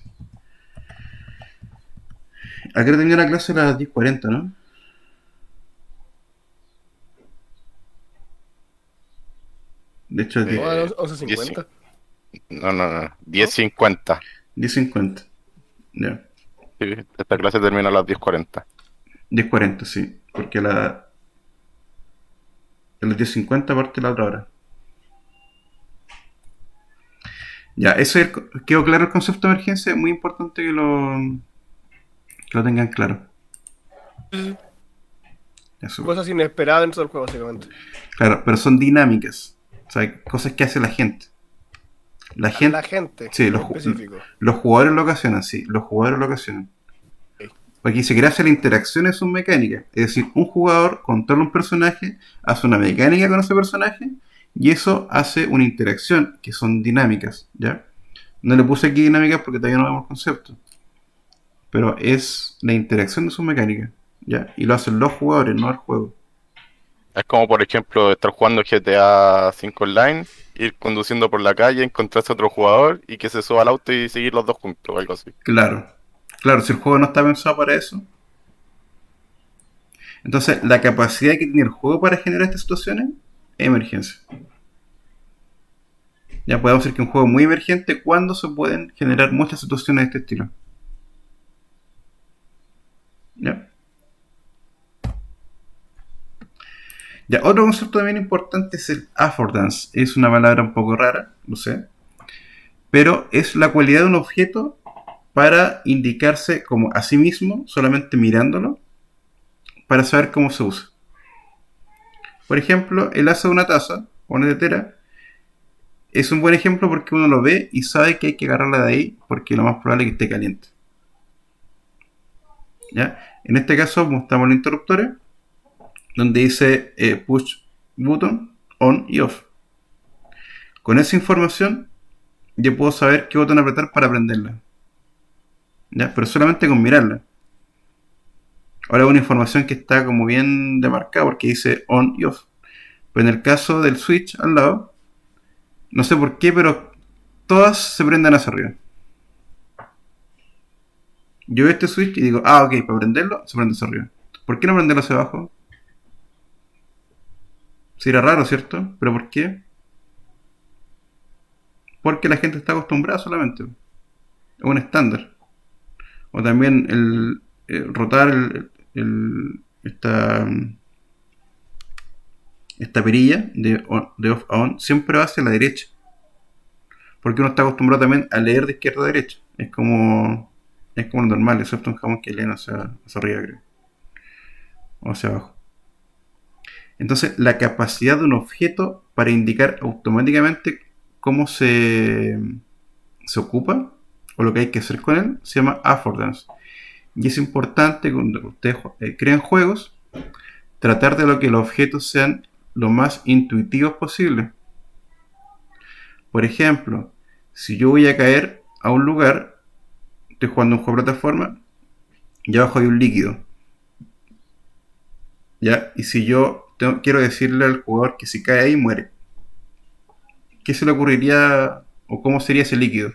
Acá terminé la clase a las 10:40, ¿no? De hecho, es Eh, O a 10, 11:50. no, 10:50. 10:50. Ya. Sí, esta clase termina a las 10:40. 10:40, sí. Porque a las 10:50 parte la otra hora. Ya, quedó claro el concepto de emergencia. Es muy importante que lo tengan claro. Eso. Cosas inesperadas dentro del juego, básicamente. Claro, pero son dinámicas. O sea, cosas que hace la gente. La gente. La gente, Sí, en específico. los jugadores lo ocasionan, sí. Los jugadores lo ocasionan. Ok. Aquí se quiere hacer la interacción en sus mecánicas. Es decir, un jugador controla un personaje, hace una mecánica con ese personaje y eso hace una interacción, que son dinámicas, ¿ya? No le puse aquí dinámicas porque todavía no vemos el concepto. Pero es la interacción de sus mecánicas, ¿ya? Y lo hacen los jugadores, no el juego. Es como, por ejemplo, estar jugando GTA 5 Online, ir conduciendo por la calle, encontrarse a otro jugador y que se suba al auto y seguir los dos juntos o algo así. Claro. Claro, si el juego no está pensado para eso. Entonces, la capacidad que tiene el juego para generar estas situaciones es emergencia. Ya podemos decir que un juego muy emergente cuando se pueden generar muchas situaciones de este estilo. ¿Ya? Ya, otro concepto también importante es el affordance. Es una palabra un poco rara, lo sé. Pero es la cualidad de un objeto para indicarse como a sí mismo, solamente mirándolo, para saber cómo se usa. Por ejemplo, el asa de una taza o una tetera es un buen ejemplo porque uno lo ve y sabe que hay que agarrarla de ahí porque lo más probable es que esté caliente. ¿Ya? En este caso mostramos los interruptores donde dice push button on y off. Con esa información yo puedo saber qué botón apretar para prenderla. ¿Ya? Pero solamente con mirarla. Ahora es una información que está como bien demarcada porque dice on y off. Pero en el caso del switch al lado, no sé por qué, pero todas se prenden hacia arriba. Yo veo este switch y digo, ah, ok, para prenderlo se prende hacia arriba. ¿Por qué no prenderlo hacia abajo? Si era raro, ¿cierto? ¿Pero por qué? Porque la gente está acostumbrada solamente. Es un estándar. O también rotar esta perilla de off a on siempre va hacia la derecha. Porque uno está acostumbrado también a leer de izquierda a derecha. Es como lo normal, excepto en Japón que leen hacia arriba, creo. O hacia abajo. Entonces, la capacidad de un objeto para indicar automáticamente cómo se ocupa o lo que hay que hacer con él se llama affordance. Y es importante cuando ustedes crean juegos tratar de que los objetos sean lo más intuitivos posible. Por ejemplo, si yo voy a caer a un lugar, estoy jugando un juego de plataforma y abajo hay un líquido. ¿Ya? Y si yo quiero decirle al jugador que si cae ahí muere, ¿qué se le ocurriría o cómo sería ese líquido?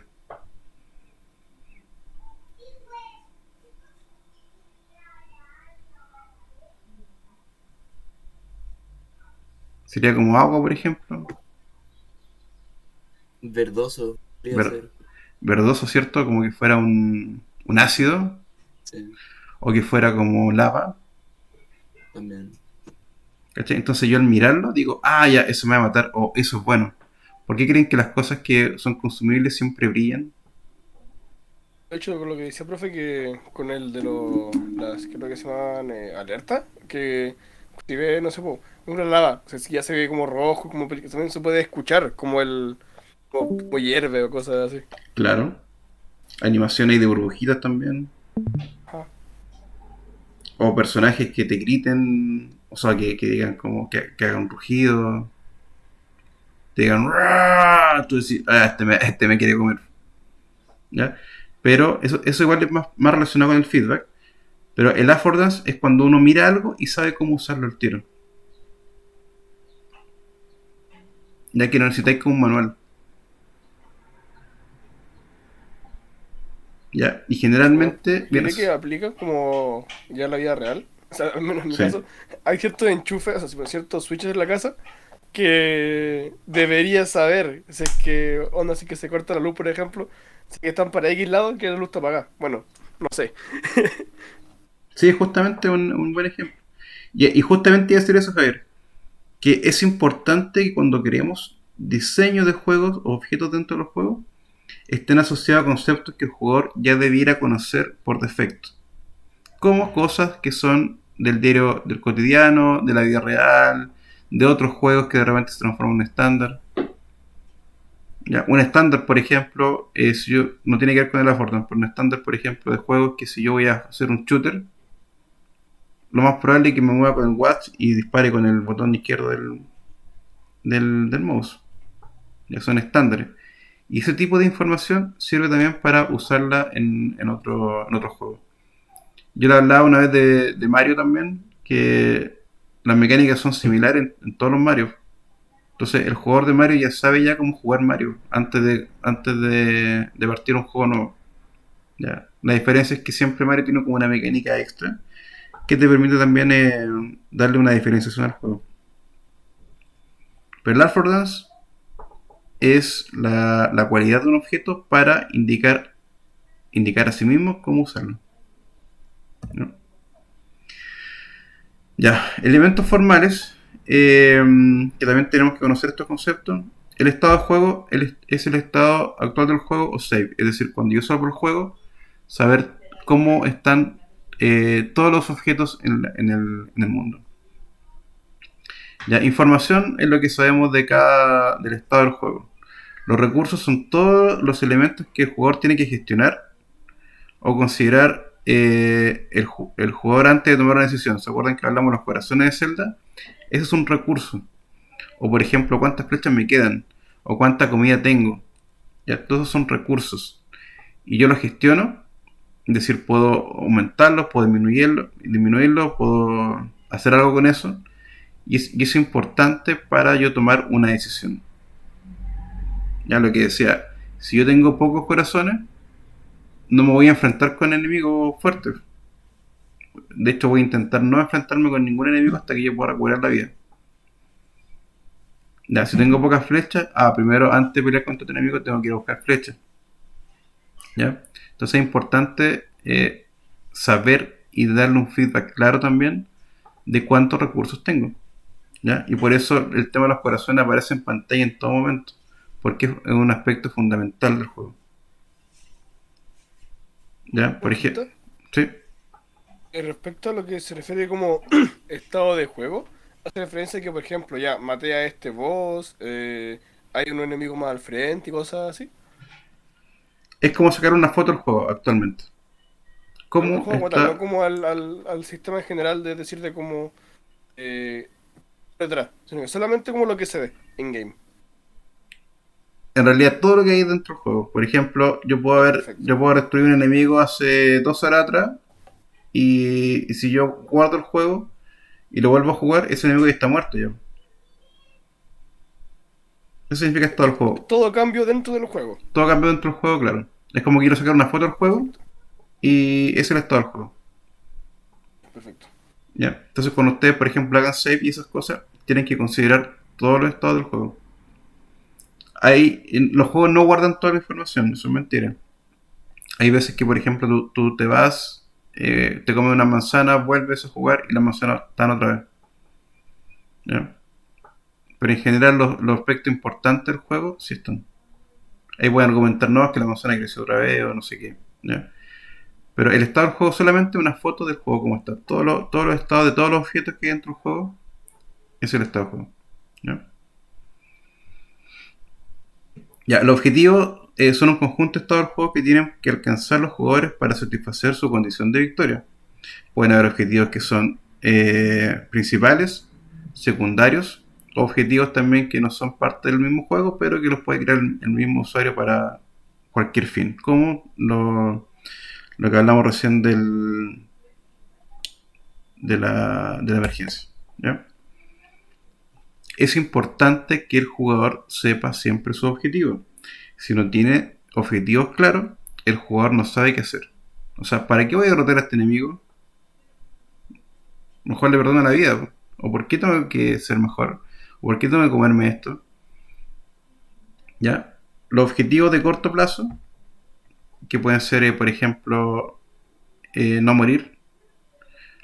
Sería como agua, por ejemplo. Verdoso, podría Ver- ser. Verdoso, ¿cierto? Como que fuera un ácido Sí, o que fuera como lava. también. ¿Cachai? Entonces yo al mirarlo digo, ah, ya, eso me va a matar o eso es bueno. ¿Por qué creen que las cosas que son consumibles siempre brillan? De hecho, con lo que decía profe, que con el de las, creo que se llaman alerta, que si ve, no sé, una lava, o sea, si ya se ve como rojo, como también se puede escuchar, como hierve o cosas así. Claro. Animaciones de burbujitas también. Ajá. O personajes que te griten, o sea, que digan como que hagan un rugido, te digan "Ruah", tú decís, ah, este me quiere comer, ¿ya? Pero eso igual es más relacionado con el feedback. Pero el affordance es cuando uno mira algo y sabe cómo usarlo al tiro. Ya que no necesitáis como un manual. ¿Ya? Y Bueno, generalmente, bien, ¿cree que aplica como ya en la vida real? O sea, al menos en mi sí. caso, hay ciertos enchufes, o sea, ciertos switches en la casa que deberías saber. Si es que, onda, si que se corta la luz, por ejemplo, si que están para X lado, que la luz está apagada. Bueno, no sé. Sí, es justamente un buen ejemplo. Y justamente iba a decir eso, Javier. Que es importante que cuando creemos diseño de juegos o objetos dentro de los juegos, estén asociados a conceptos que el jugador ya debiera conocer por defecto. Como cosas que son del diario, del cotidiano, de la vida real, de otros juegos que de repente se transforman en un estándar. Ya, un estándar, por ejemplo, no tiene que ver con el affordance, pero un estándar, por ejemplo, de juegos que si yo voy a hacer un shooter, lo más probable es que me mueva con el watch y dispare con el botón izquierdo del mouse. Ya son estándares. Y ese tipo de información sirve también para usarla en otros juegos. Yo le hablaba una vez de Mario también, que las mecánicas son similares en todos los Mario. Entonces el jugador de Mario ya sabe ya cómo jugar Mario antes de partir un juego nuevo. Ya. La diferencia es que siempre Mario tiene como una mecánica extra que te permite también darle una diferenciación al juego. Pero el Art for Dance es la cualidad de un objeto para indicar a sí mismo cómo usarlo, ¿no? Ya, elementos formales, que también tenemos que conocer estos conceptos. El estado de juego es el estado actual del juego o save, es decir, cuando yo salgo el juego, saber cómo están todos los objetos en el mundo. Ya, información es lo que sabemos del estado del juego. Los recursos son todos los elementos que el jugador tiene que gestionar o considerar el jugador antes de tomar una decisión. ¿Se acuerdan que hablamos de los corazones de Zelda? Ese es un recurso. O por ejemplo, cuántas flechas me quedan. O cuánta comida tengo. Ya, todos son recursos. Y yo los gestiono. Es decir, puedo aumentarlos, puedo disminuirlos, puedo hacer algo con eso. Y eso es importante para yo tomar una decisión. Ya lo que decía, si yo tengo pocos corazones, no me voy a enfrentar con enemigos fuertes. De hecho, voy a intentar no enfrentarme con ningún enemigo hasta que yo pueda recuperar la vida. Ya, si tengo pocas flechas, primero antes de pelear contra otro enemigo tengo que ir a buscar flechas. ¿Ya? Entonces es importante saber y darle un feedback claro también de cuántos recursos tengo. ¿Ya? Y por eso el tema de los corazones aparece en pantalla en todo momento, porque es un aspecto fundamental del juego. ¿Ya? Por ejemplo, sí. Respecto a lo que se refiere como estado de juego, hace referencia a que, por ejemplo, ya maté a este boss, hay un enemigo más al frente y cosas así. Es como sacar una foto del juego actualmente. No el ¿Cómo juego como tal, no está? como al sistema en general de decir de cómo eh, detrás, sino que solamente como lo que se ve en game. En realidad todo lo que hay dentro del juego. Por ejemplo, Perfecto. yo puedo haber destruido un enemigo hace 2 horas atrás y si yo guardo el juego y lo vuelvo a jugar, ese enemigo ya está muerto ya. Eso significa que es todo el juego. Todo cambio dentro del juego. Todo cambió dentro del juego, claro. Es como quiero sacar una foto del juego Perfecto. y ese es el estado del juego. Perfecto. ¿Ya? Entonces cuando ustedes, por ejemplo, hagan save y esas cosas, tienen que considerar todos los estados del juego. Los juegos no guardan toda la información, eso es mentira. Hay veces que, por ejemplo, tú te vas, te comes una manzana, vuelves a jugar y las manzanas están otra vez. ¿Ya? Pero en general los aspectos importantes del juego sí están. Ahí pueden argumentar, no, es que la manzana creció otra vez o no sé qué. ¿Ya? Pero el estado del juego es solamente una foto del juego como está. Todos los estados de todos los objetos que hay dentro del juego es el estado del juego. ¿Ya? Ya, los objetivos son un conjunto de estados del juego que tienen que alcanzar los jugadores para satisfacer su condición de victoria. Pueden haber objetivos que son principales, secundarios, o objetivos también que no son parte del mismo juego, pero que los puede crear el mismo usuario para cualquier fin. Como lo que hablamos recién de la emergencia. ¿Ya? Es importante que el jugador sepa siempre su objetivo. Si no tiene objetivos claros, el jugador no sabe qué hacer. O sea, ¿para qué voy a derrotar a este enemigo? Mejor le perdono la vida. ¿O por qué tengo que ser mejor? ¿O por qué tengo que comerme esto? ¿Ya? Los objetivos de corto plazo, que pueden ser, por ejemplo, no morir.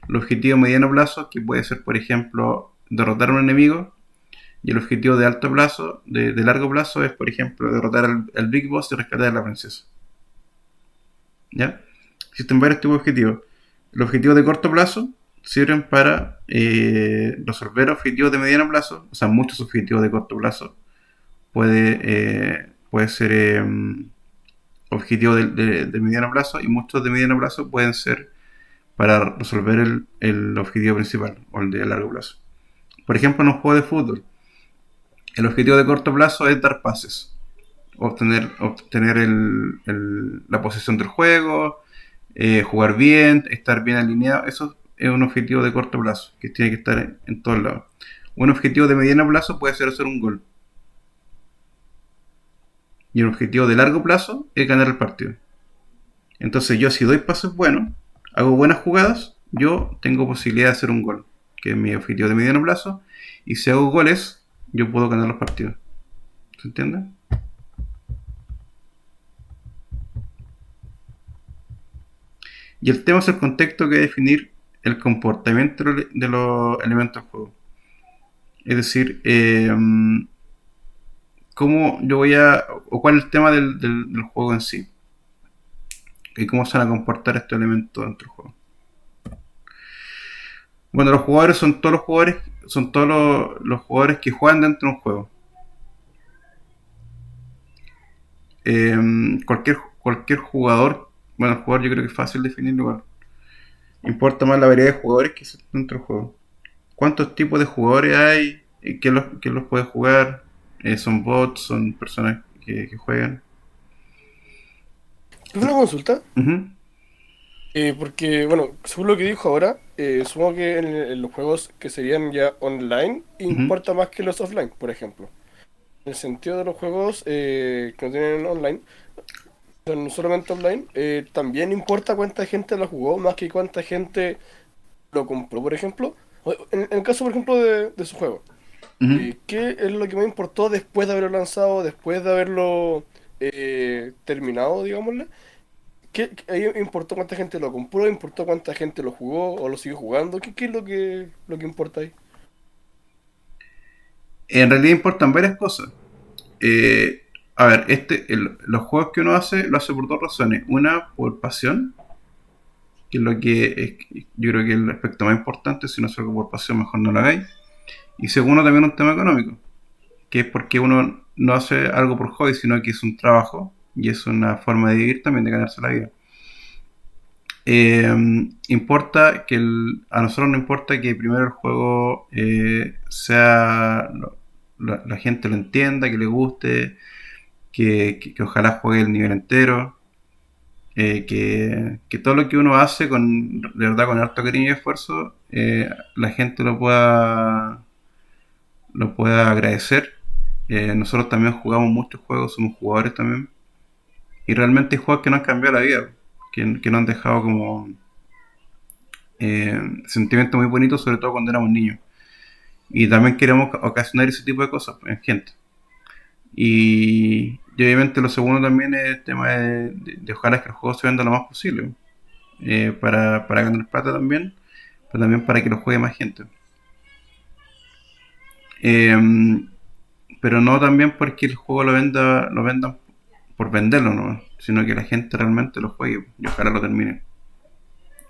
Los objetivos de mediano plazo, que puede ser, por ejemplo, derrotar a un enemigo. Y el objetivo de alto plazo, de largo plazo, es, por ejemplo, derrotar al Big Boss y rescatar a la princesa. ¿Ya? Existen varios tipos de objetivos. Los objetivos de corto plazo sirven para resolver objetivos de mediano plazo, o sea, muchos objetivos de corto plazo. Puede ser objetivos de mediano plazo y muchos de mediano plazo pueden ser para resolver el objetivo principal o el de largo plazo. Por ejemplo, en un juego de fútbol, el objetivo de corto plazo es dar pases, obtener la posesión del juego, jugar bien, estar bien alineado. Eso es un objetivo de corto plazo, que tiene que estar en todos lados. Un objetivo de mediano plazo puede ser hacer un gol. Y un objetivo de largo plazo es ganar el partido. Entonces yo si doy pases buenos, hago buenas jugadas, yo tengo posibilidad de hacer un gol, que es mi objetivo de mediano plazo. Y si hago goles, yo puedo ganar los partidos. ¿Se entiende? Y el tema es el contexto que va a definir el comportamiento de los elementos del juego. Es decir, cómo yo voy a, o cuál es el tema del juego en sí, y cómo se van a comportar estos elementos dentro del juego. Bueno, los jugadores son todos los jugadores, son todos los jugadores que juegan dentro de un juego. Cualquier jugador, bueno, el jugador yo creo que es fácil definirlo igual. Importa más la variedad de jugadores que existen dentro del juego. ¿Cuántos tipos de jugadores hay? ¿Quién los puede jugar? ¿Son bots? ¿Son personas que juegan? ¿Tengo una consulta? Ujú, Porque, bueno, según lo que dijo ahora, supongo que en los juegos que serían ya online ujú. importa más que los offline, por ejemplo. En el sentido de los juegos que no tienen online, son solamente online, también importa cuánta gente lo jugó, más que cuánta gente lo compró, por ejemplo. En el caso, por ejemplo, de su juego. Ujú. ¿Qué es lo que me importó después de haberlo lanzado, después de haberlo terminado, digámosle? Ahí importó cuánta gente lo compró, importó cuánta gente lo jugó o lo sigue jugando? ¿Qué es lo que importa ahí? En realidad importan varias cosas. A ver, los juegos que uno hace, lo hace por dos razones. Una, por pasión, que es lo que yo creo que es el aspecto más importante. Si no es algo por pasión, mejor no lo hagáis. Y segundo, también un tema económico, que es porque uno no hace algo por hobby, sino que es un trabajo y es una forma de vivir también, de ganarse la vida. Importa que a nosotros no importa que primero el juego sea la gente lo entienda, que le guste, que ojalá juegue el nivel entero, que todo lo que uno hace de verdad con harto cariño y esfuerzo, la gente lo pueda agradecer. Nosotros también jugamos muchos juegos, somos jugadores también, y realmente hay juegos que nos han cambiado la vida, que nos han dejado como sentimientos muy bonitos, sobre todo cuando éramos niños. Y también queremos ocasionar ese tipo de cosas en gente. Y obviamente lo segundo también es el tema de ojalá que el juego se venda lo más posible. Para ganar plata también, pero también para que lo juegue más gente. Eh, pero no también porque el juego lo vendan por venderlo, ¿no? Sino que la gente realmente lo juegue y ojalá lo termine.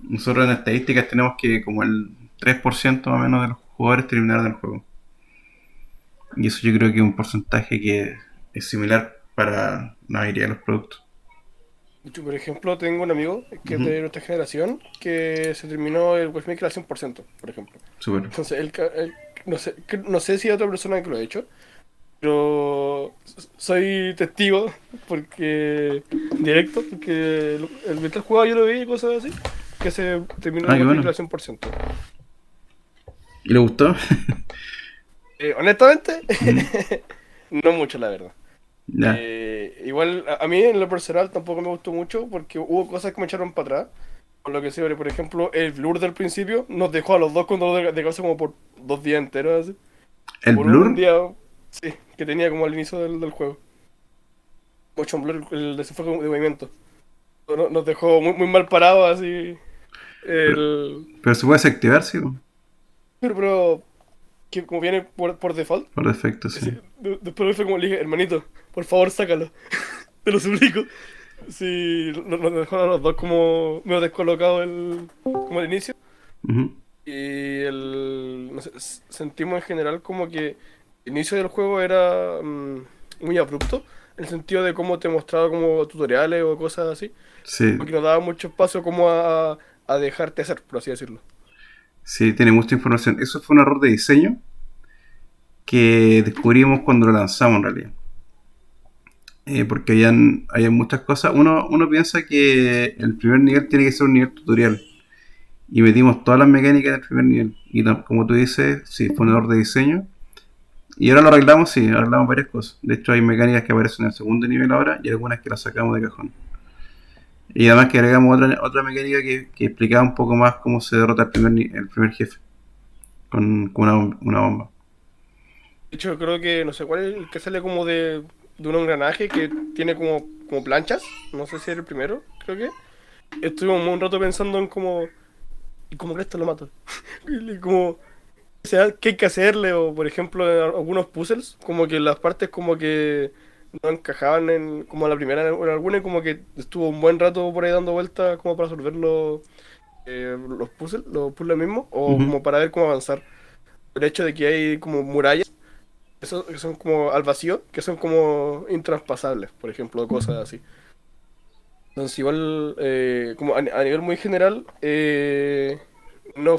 Nosotros en estadísticas tenemos que como el 3% más o menos de los jugadores terminaron el juego. Y eso yo creo que es un porcentaje que es similar para la mayoría de los productos. De hecho, por ejemplo, tengo un amigo que es Ujú. de nuestra generación que se terminó el Watchmaker al 100%, por ejemplo. Súper. Entonces, él no sé si hay otra persona que lo ha hecho, pero soy testigo porque directo, porque mientras jugaba yo lo vi y cosas así, que se terminó Ah, el qué Watchmaker bueno. al 100%. ¿Y le gustó? Honestamente, Ujú. no mucho, la verdad. Ya. Igual, a mí en lo personal tampoco me gustó mucho porque hubo cosas que me echaron para atrás. Por lo que sí, por ejemplo, el blur del principio nos dejó a los dos con dolor de cabeza como por 2 días enteros, así. ¿El Por un blur? día, sí, que tenía como al inicio del juego. Mucho blur, el desenfoque de movimiento. Nos dejó muy, muy mal parados, así. Pero, El... pero se puede desactivar, sí, pero que como viene por default, por defecto, sí. después fue como le dije, hermanito, por favor sácalo, te lo suplico. Sí, nos dejó a los dos como medio descolocado como al inicio. Ujú. Y no sé, sentimos en general como que el inicio del juego era muy abrupto, en el sentido de cómo te mostraba como tutoriales o cosas así, Sí, porque nos daba mucho espacio como a dejarte hacer, por así decirlo. sí, tiene mucha información. Eso fue un error de diseño que descubrimos cuando lo lanzamos en realidad. Porque habían muchas cosas. Uno piensa que el primer nivel tiene que ser un nivel tutorial. Y metimos todas las mecánicas del primer nivel. Y como tú dices, sí, fue un error de diseño. Y ahora lo arreglamos, sí, arreglamos varias cosas. De hecho, hay mecánicas que aparecen en el segundo nivel ahora y algunas que las sacamos de cajón. Y además que agregamos otra mecánica que explicaba un poco más cómo se derrota el primer jefe con una bomba. De hecho, creo que, no sé cuál es el que sale como de un engranaje que tiene como planchas, no sé si es el primero, creo que. estuvimos un rato pensando en cómo, ¿y cómo crees que lo mato? Y como, o sea, ¿qué hay que hacerle? O por ejemplo, en algunos puzzles, como que las partes como que no encajaban en, como la primera en alguna, y como que estuvo un buen rato por ahí dando vueltas como para resolver los puzzles mismos, o Ujú. como para ver cómo avanzar. El hecho de que hay como murallas que son como al vacío, que son como intraspasables, por ejemplo, cosas así. Entonces, igual, como a nivel muy general, no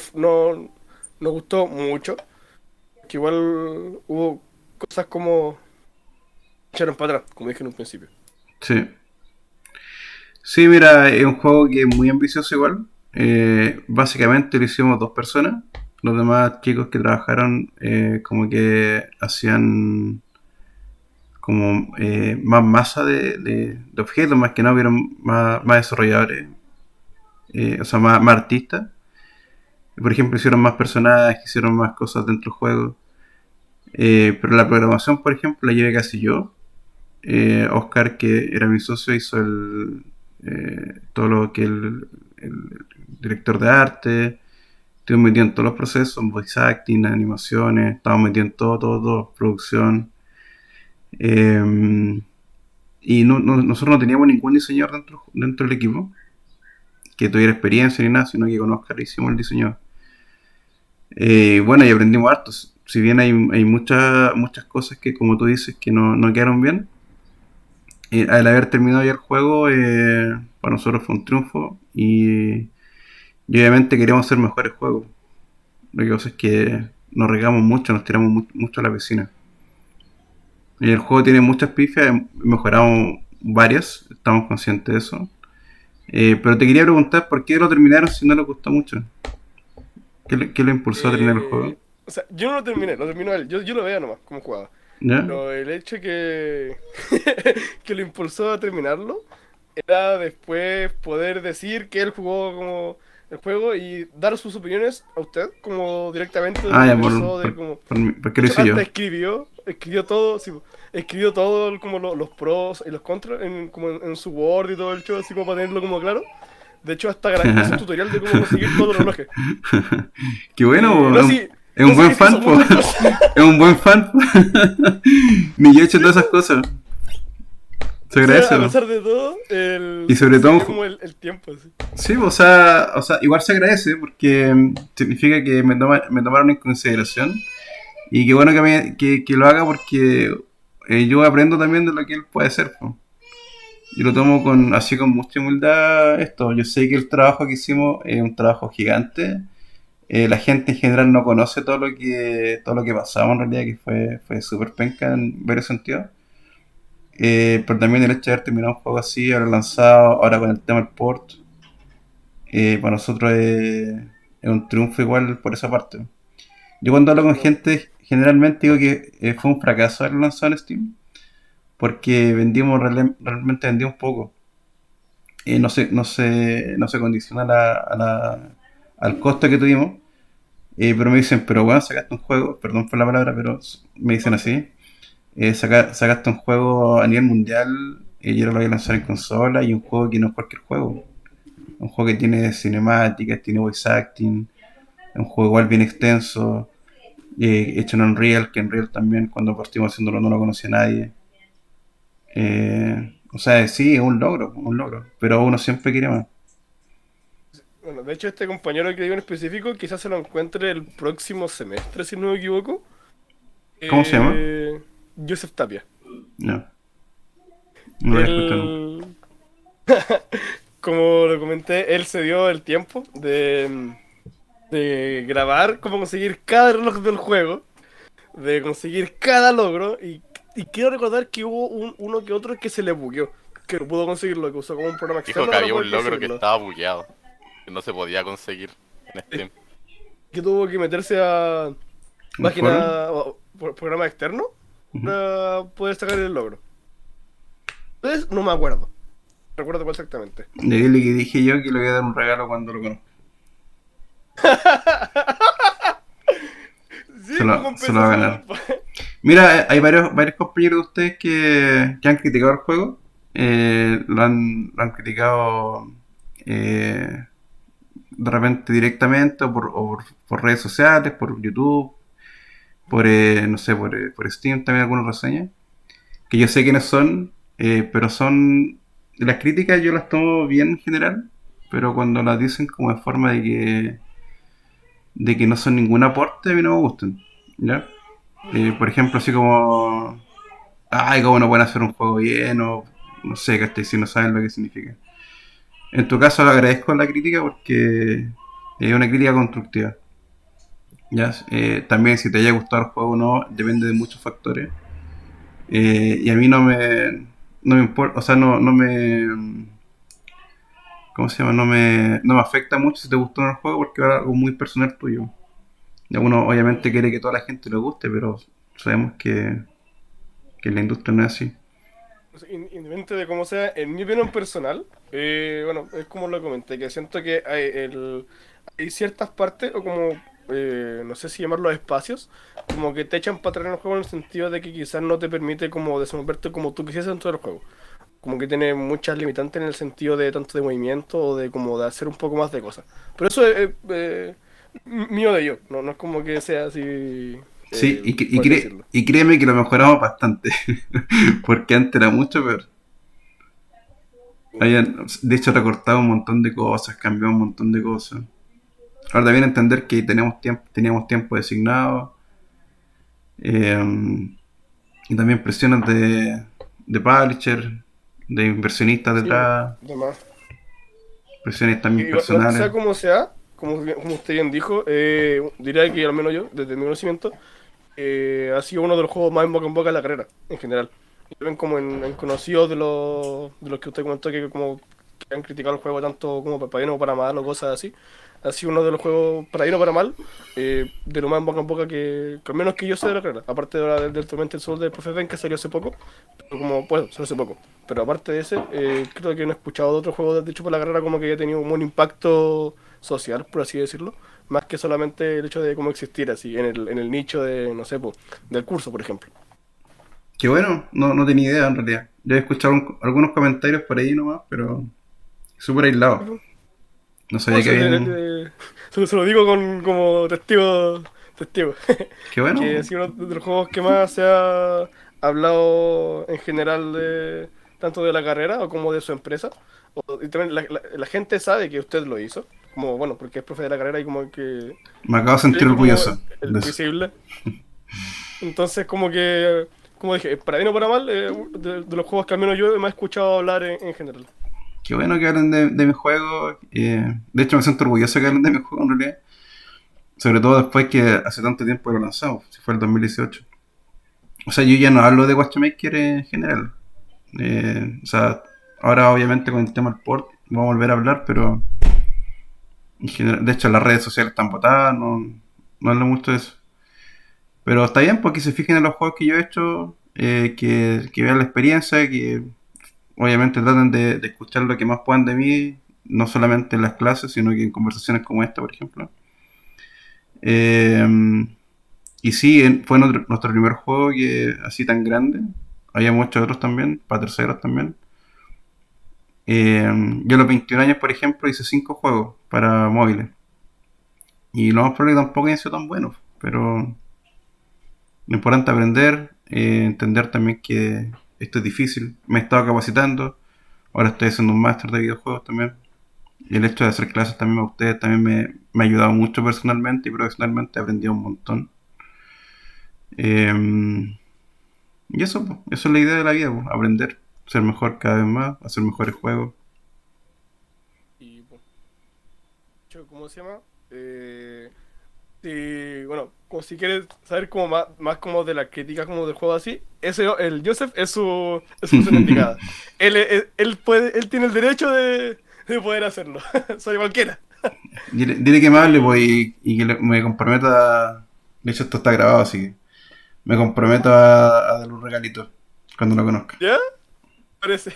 nos gustó mucho, que igual hubo cosas como echaron para atrás, como dije en un principio. Sí. Sí, mira, es un juego que es muy ambicioso igual. Básicamente lo hicimos dos personas. Los demás chicos que trabajaron como que hacían como más masa de objetos, más que no hubieron más desarrolladores, o sea, más artistas. Por ejemplo, hicieron más personajes, hicieron más cosas dentro del juego. Pero la programación, por ejemplo, la llevé casi yo. Oscar, que era mi socio, hizo todo lo que el director de arte. Estuve metido en todos los procesos, en voice acting, animaciones, estamos metidos en todo, producción. Eh, y nosotros no teníamos ningún diseñador dentro del equipo que tuviera experiencia ni nada, sino que con Oscar hicimos el diseño. Bueno, y aprendimos harto. Si bien hay muchas cosas que, como tú dices, que no quedaron bien, al haber terminado ya el juego, para nosotros fue un triunfo y obviamente queríamos hacer mejores juegos. Lo que pasa es que nos regamos mucho, nos tiramos mucho a la piscina. Y el juego tiene muchas pifias, mejoramos varias, estamos conscientes de eso. Pero te quería preguntar por qué lo terminaron si no les gustó mucho. ¿Qué le impulsó a terminar el juego? O sea, yo no lo terminé, lo terminó él, yo lo veía nomás, cómo jugaba. ¿Ya? Pero el hecho que, que lo impulsó a terminarlo era después poder decir que él jugó como el juego y dar sus opiniones a usted como directamente de lo Ah, que ya, pensó de como... ¿por qué De lo hecho, hice yo? hasta escribió todo, sí, escribió todo como los pros y los contras como en su Word y todo el show, así como para tenerlo como claro. De hecho, hasta hizo un tutorial de cómo conseguir todos los relojes. Qué bueno, Y no sé es un no sé buen qué se hizo, fan, muy buen cosa. es un buen fan. Ni yo he hecho todas esas cosas. Se O sea, agradece, a po. pesar de todo, Y sobre se todo, dio como el tiempo, así. sí, o sea, igual se agradece porque significa que me tomaron en consideración. Y qué bueno que lo haga porque yo aprendo también de lo que él puede hacer, po. Yo lo tomo así con mucha humildad esto. Yo sé que el trabajo que hicimos es un trabajo gigante. La gente en general no conoce todo lo que pasamos en realidad, que fue súper penca en varios sentidos. Pero también el hecho de haber terminado un juego así, haber lanzado ahora con el tema del port, para nosotros es un triunfo igual por esa parte. Yo cuando hablo con No, gente, generalmente digo que fue un fracaso haber lanzado en Steam, porque realmente vendimos poco. No se condiciona al costo que tuvimos. Pero me dicen, pero bueno, sacaste un juego, perdón por la palabra, pero me dicen no, sí. así. Sacaste un juego a nivel mundial y ahora lo voy a lanzar en consola y un juego que no es cualquier juego. Un juego que tiene cinemáticas, tiene voice acting, un juego igual bien extenso, hecho en Unreal, que Unreal también cuando partimos haciéndolo no lo conocía nadie. O sea, sí, es un logro, pero uno siempre quiere más. Bueno, de hecho, este compañero que digo en específico quizás se lo encuentre el próximo semestre, si no me equivoco. ¿Cómo se llama? Joseph Tapia. No, no lo había escuchado nunca. Él, como lo comenté, él se dio el tiempo de grabar cómo conseguir cada reloj del juego, de conseguir cada logro, y quiero recordar que hubo uno que otro que se le bugueó, que no pudo conseguirlo, que usó como un programa Dijo externo que para había poder un logro que conseguirlo. estaba bugueado, que no se podía conseguir en Sí, Steam. que tuvo que meterse a ¿Un foro? página o programa externo Ujú. para poder sacar el logro. Entonces, no me acuerdo. Recuerdo cuál exactamente. Y dile que dije yo que le voy a dar un regalo cuando lo conozca. Sí, como Se lo va a compensación. ganar. Mira, hay varios compañeros de ustedes que han criticado el juego. Lo han criticado de repente directamente por redes sociales, por YouTube, no sé, por Steam también algunas reseñas, que yo sé quiénes son, pero son, las críticas yo las tomo bien en general, pero cuando las dicen como de forma de que no son ningún aporte, a mí no me gustan, ¿ya? Por ejemplo, así como, ay, cómo no pueden hacer un juego bien, o no sé, ¿cachai? Si no saben lo que significa. En tu caso agradezco la crítica porque es una crítica constructiva. ¿Ya? También si te haya gustado el juego o no, depende de muchos factores. Y a mí no me importa, o sea, no me, ¿cómo se llama? No me afecta mucho si te gustó o no el juego porque es algo muy personal tuyo. Y uno obviamente quiere que toda la gente le guste, pero sabemos que la industria no es así. O sea, independiente de cómo sea, en mi opinión personal, bueno, es como lo comenté, que siento que hay ciertas partes, o como, no sé si llamarlos espacios, como que te echan para atrás en el juego en el sentido de que quizás no te permite como desenvolverte como tú quisieras dentro del juego. Como que tiene muchas limitantes en el sentido de tanto de movimiento o de como de hacer un poco más de cosas. Pero eso es mío de yo, no es como que sea así, Sí, por así decirlo. y créeme que lo mejoramos bastante, porque antes era mucho peor. De hecho, recortado un montón de cosas, cambiado un montón de cosas. Ahora también entender que teníamos tiempo designado, eh, y también presiones de publisher, de inversionistas Sí, pues, detrás, demás. presiones también Igual, personales. sea, como usted bien dijo, diría que al menos yo, desde mi conocimiento, ha sido uno de los juegos más en boca de la carrera, en general. Y también como en conocidos de los que usted comentó que como que han criticado el juego tanto como para bien o para mal o cosas así. Ha sido uno de los juegos, para bien o para mal, de lo más en boca que al menos que yo sé de la carrera. Aparte de del Tormented Soul del Profe Ben que salió hace poco, pero como, bueno, salió hace poco. Pero aparte de ese, creo que no he escuchado de otro juego de hecho por la carrera como que haya tenido como un impacto social, por así decirlo, más que solamente el hecho de cómo existir así, en el nicho de, no sé, po, del curso, por ejemplo. Que bueno, no tenía idea en realidad. Yo he escuchado algunos comentarios por ahí nomás, pero súper aislado. No No, sabía que habían... se lo digo con, como testigo, Que que ha bueno, sido uno de los juegos que más se ha hablado en general de tanto de la carrera o como de su empresa. Y también la gente sabe que usted lo hizo, como bueno, porque es profe de la carrera y como que me acabo de sentir es como orgulloso el de eso. visible. Entonces como que, como dije, para bien o para mal, de los juegos que al menos yo me he escuchado hablar en general. Qué bueno que hablen de mi juego. De hecho, me siento orgulloso que hablen de mi juego en realidad. Sobre todo después que hace tanto tiempo que lo lanzamos, si fue el 2018. O sea, yo ya no hablo de Watchmaker en general. O sea, ahora obviamente con el tema del port vamos a volver a hablar, pero en general, de hecho las redes sociales están botadas, no hablo mucho de eso. Pero está bien porque se fijen en los juegos que yo he hecho, que vean la experiencia, que obviamente traten de escuchar lo que más puedan de mí, no solamente en las clases, sino que en conversaciones como esta, por ejemplo. Eh, y sí, fue nuestro primer juego que así tan grande. Había muchos otros también, para terceros también. Yo a los 21 años, por ejemplo, hice 5 juegos para móviles. Y lo más probable es que tampoco hayan sido tan buenos. Pero lo importante es aprender, entender también que esto es difícil. Me he estado capacitando. Ahora estoy haciendo un máster de videojuegos también. Y el hecho de hacer clases también a ustedes también me ha ayudado mucho personalmente y profesionalmente. He aprendido un montón. Eh, y eso, po, eso es la idea de la vida, po, aprender, ser mejor cada vez más, hacer mejores juegos. Y, bueno, ¿cómo se llama? Sí, bueno, como si quieres saber como más como de la crítica como del juego así, el Joseph es su persona indicada. Él tiene el derecho de poder hacerlo. Soy cualquiera. Dile que me hable, Y pues, y que me comprometa. De hecho, esto está grabado, así que me comprometo a darle un regalito cuando lo conozca. ¿ya? Parece.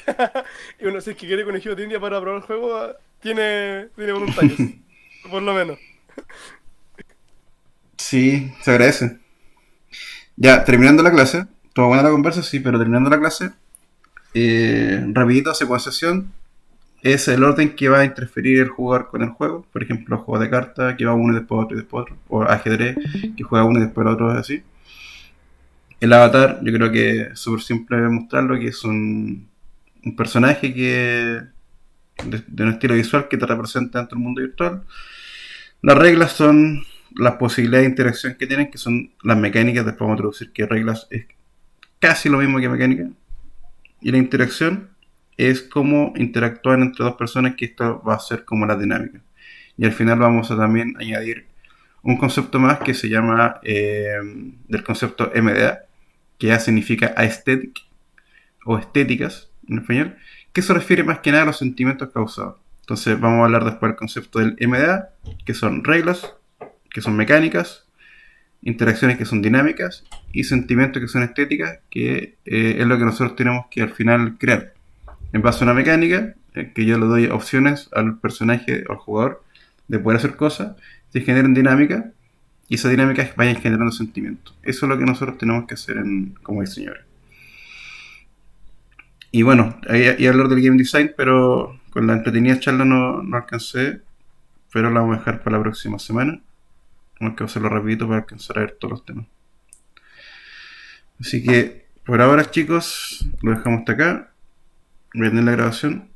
Y uno si es que quiere conejillo de India para probar el juego, tiene voluntarios. Por lo menos. Sí, se agradece. Ya, terminando la clase, todo buena la conversa, sí, pero terminando la clase, rapidito, secuenciación, es el orden que va a interferir el jugador con el juego. Por ejemplo, juegos de cartas, que va uno y después otro y después otro. O ajedrez, que juega uno y después el otro, así. El avatar, yo creo que es súper simple mostrarlo, que es un personaje que de un estilo visual que te representa dentro del mundo virtual. Las reglas son las posibilidades de interacción que tienen, que son las mecánicas. Después vamos a introducir que reglas es casi lo mismo que mecánica. Y la interacción es cómo interactúan entre dos personas, que esto va a ser como la dinámica. Y al final vamos a también añadir un concepto más que se llama del concepto MDA, que ya significa aesthetic o estéticas en español, que se refiere más que nada a los sentimientos causados. Entonces vamos a hablar después del concepto del MDA, que son reglas, que son mecánicas, interacciones que son dinámicas y sentimientos que son estéticas, que es lo que nosotros tenemos que al final crear. En base a una mecánica, que yo le doy opciones al personaje o al jugador de poder hacer cosas, se generan dinámicas y esas dinámicas vayan generando sentimientos. Eso es lo que nosotros tenemos que hacer como diseñadores. Y bueno, ahí iba a hablar del game design, pero con la entretenida charla no alcancé, pero la vamos a dejar para la próxima semana. Tenemos que hacerlo rapidito para alcanzar a ver todos los temas. Así que por ahora, chicos, lo dejamos hasta acá. Voy a tener la grabación.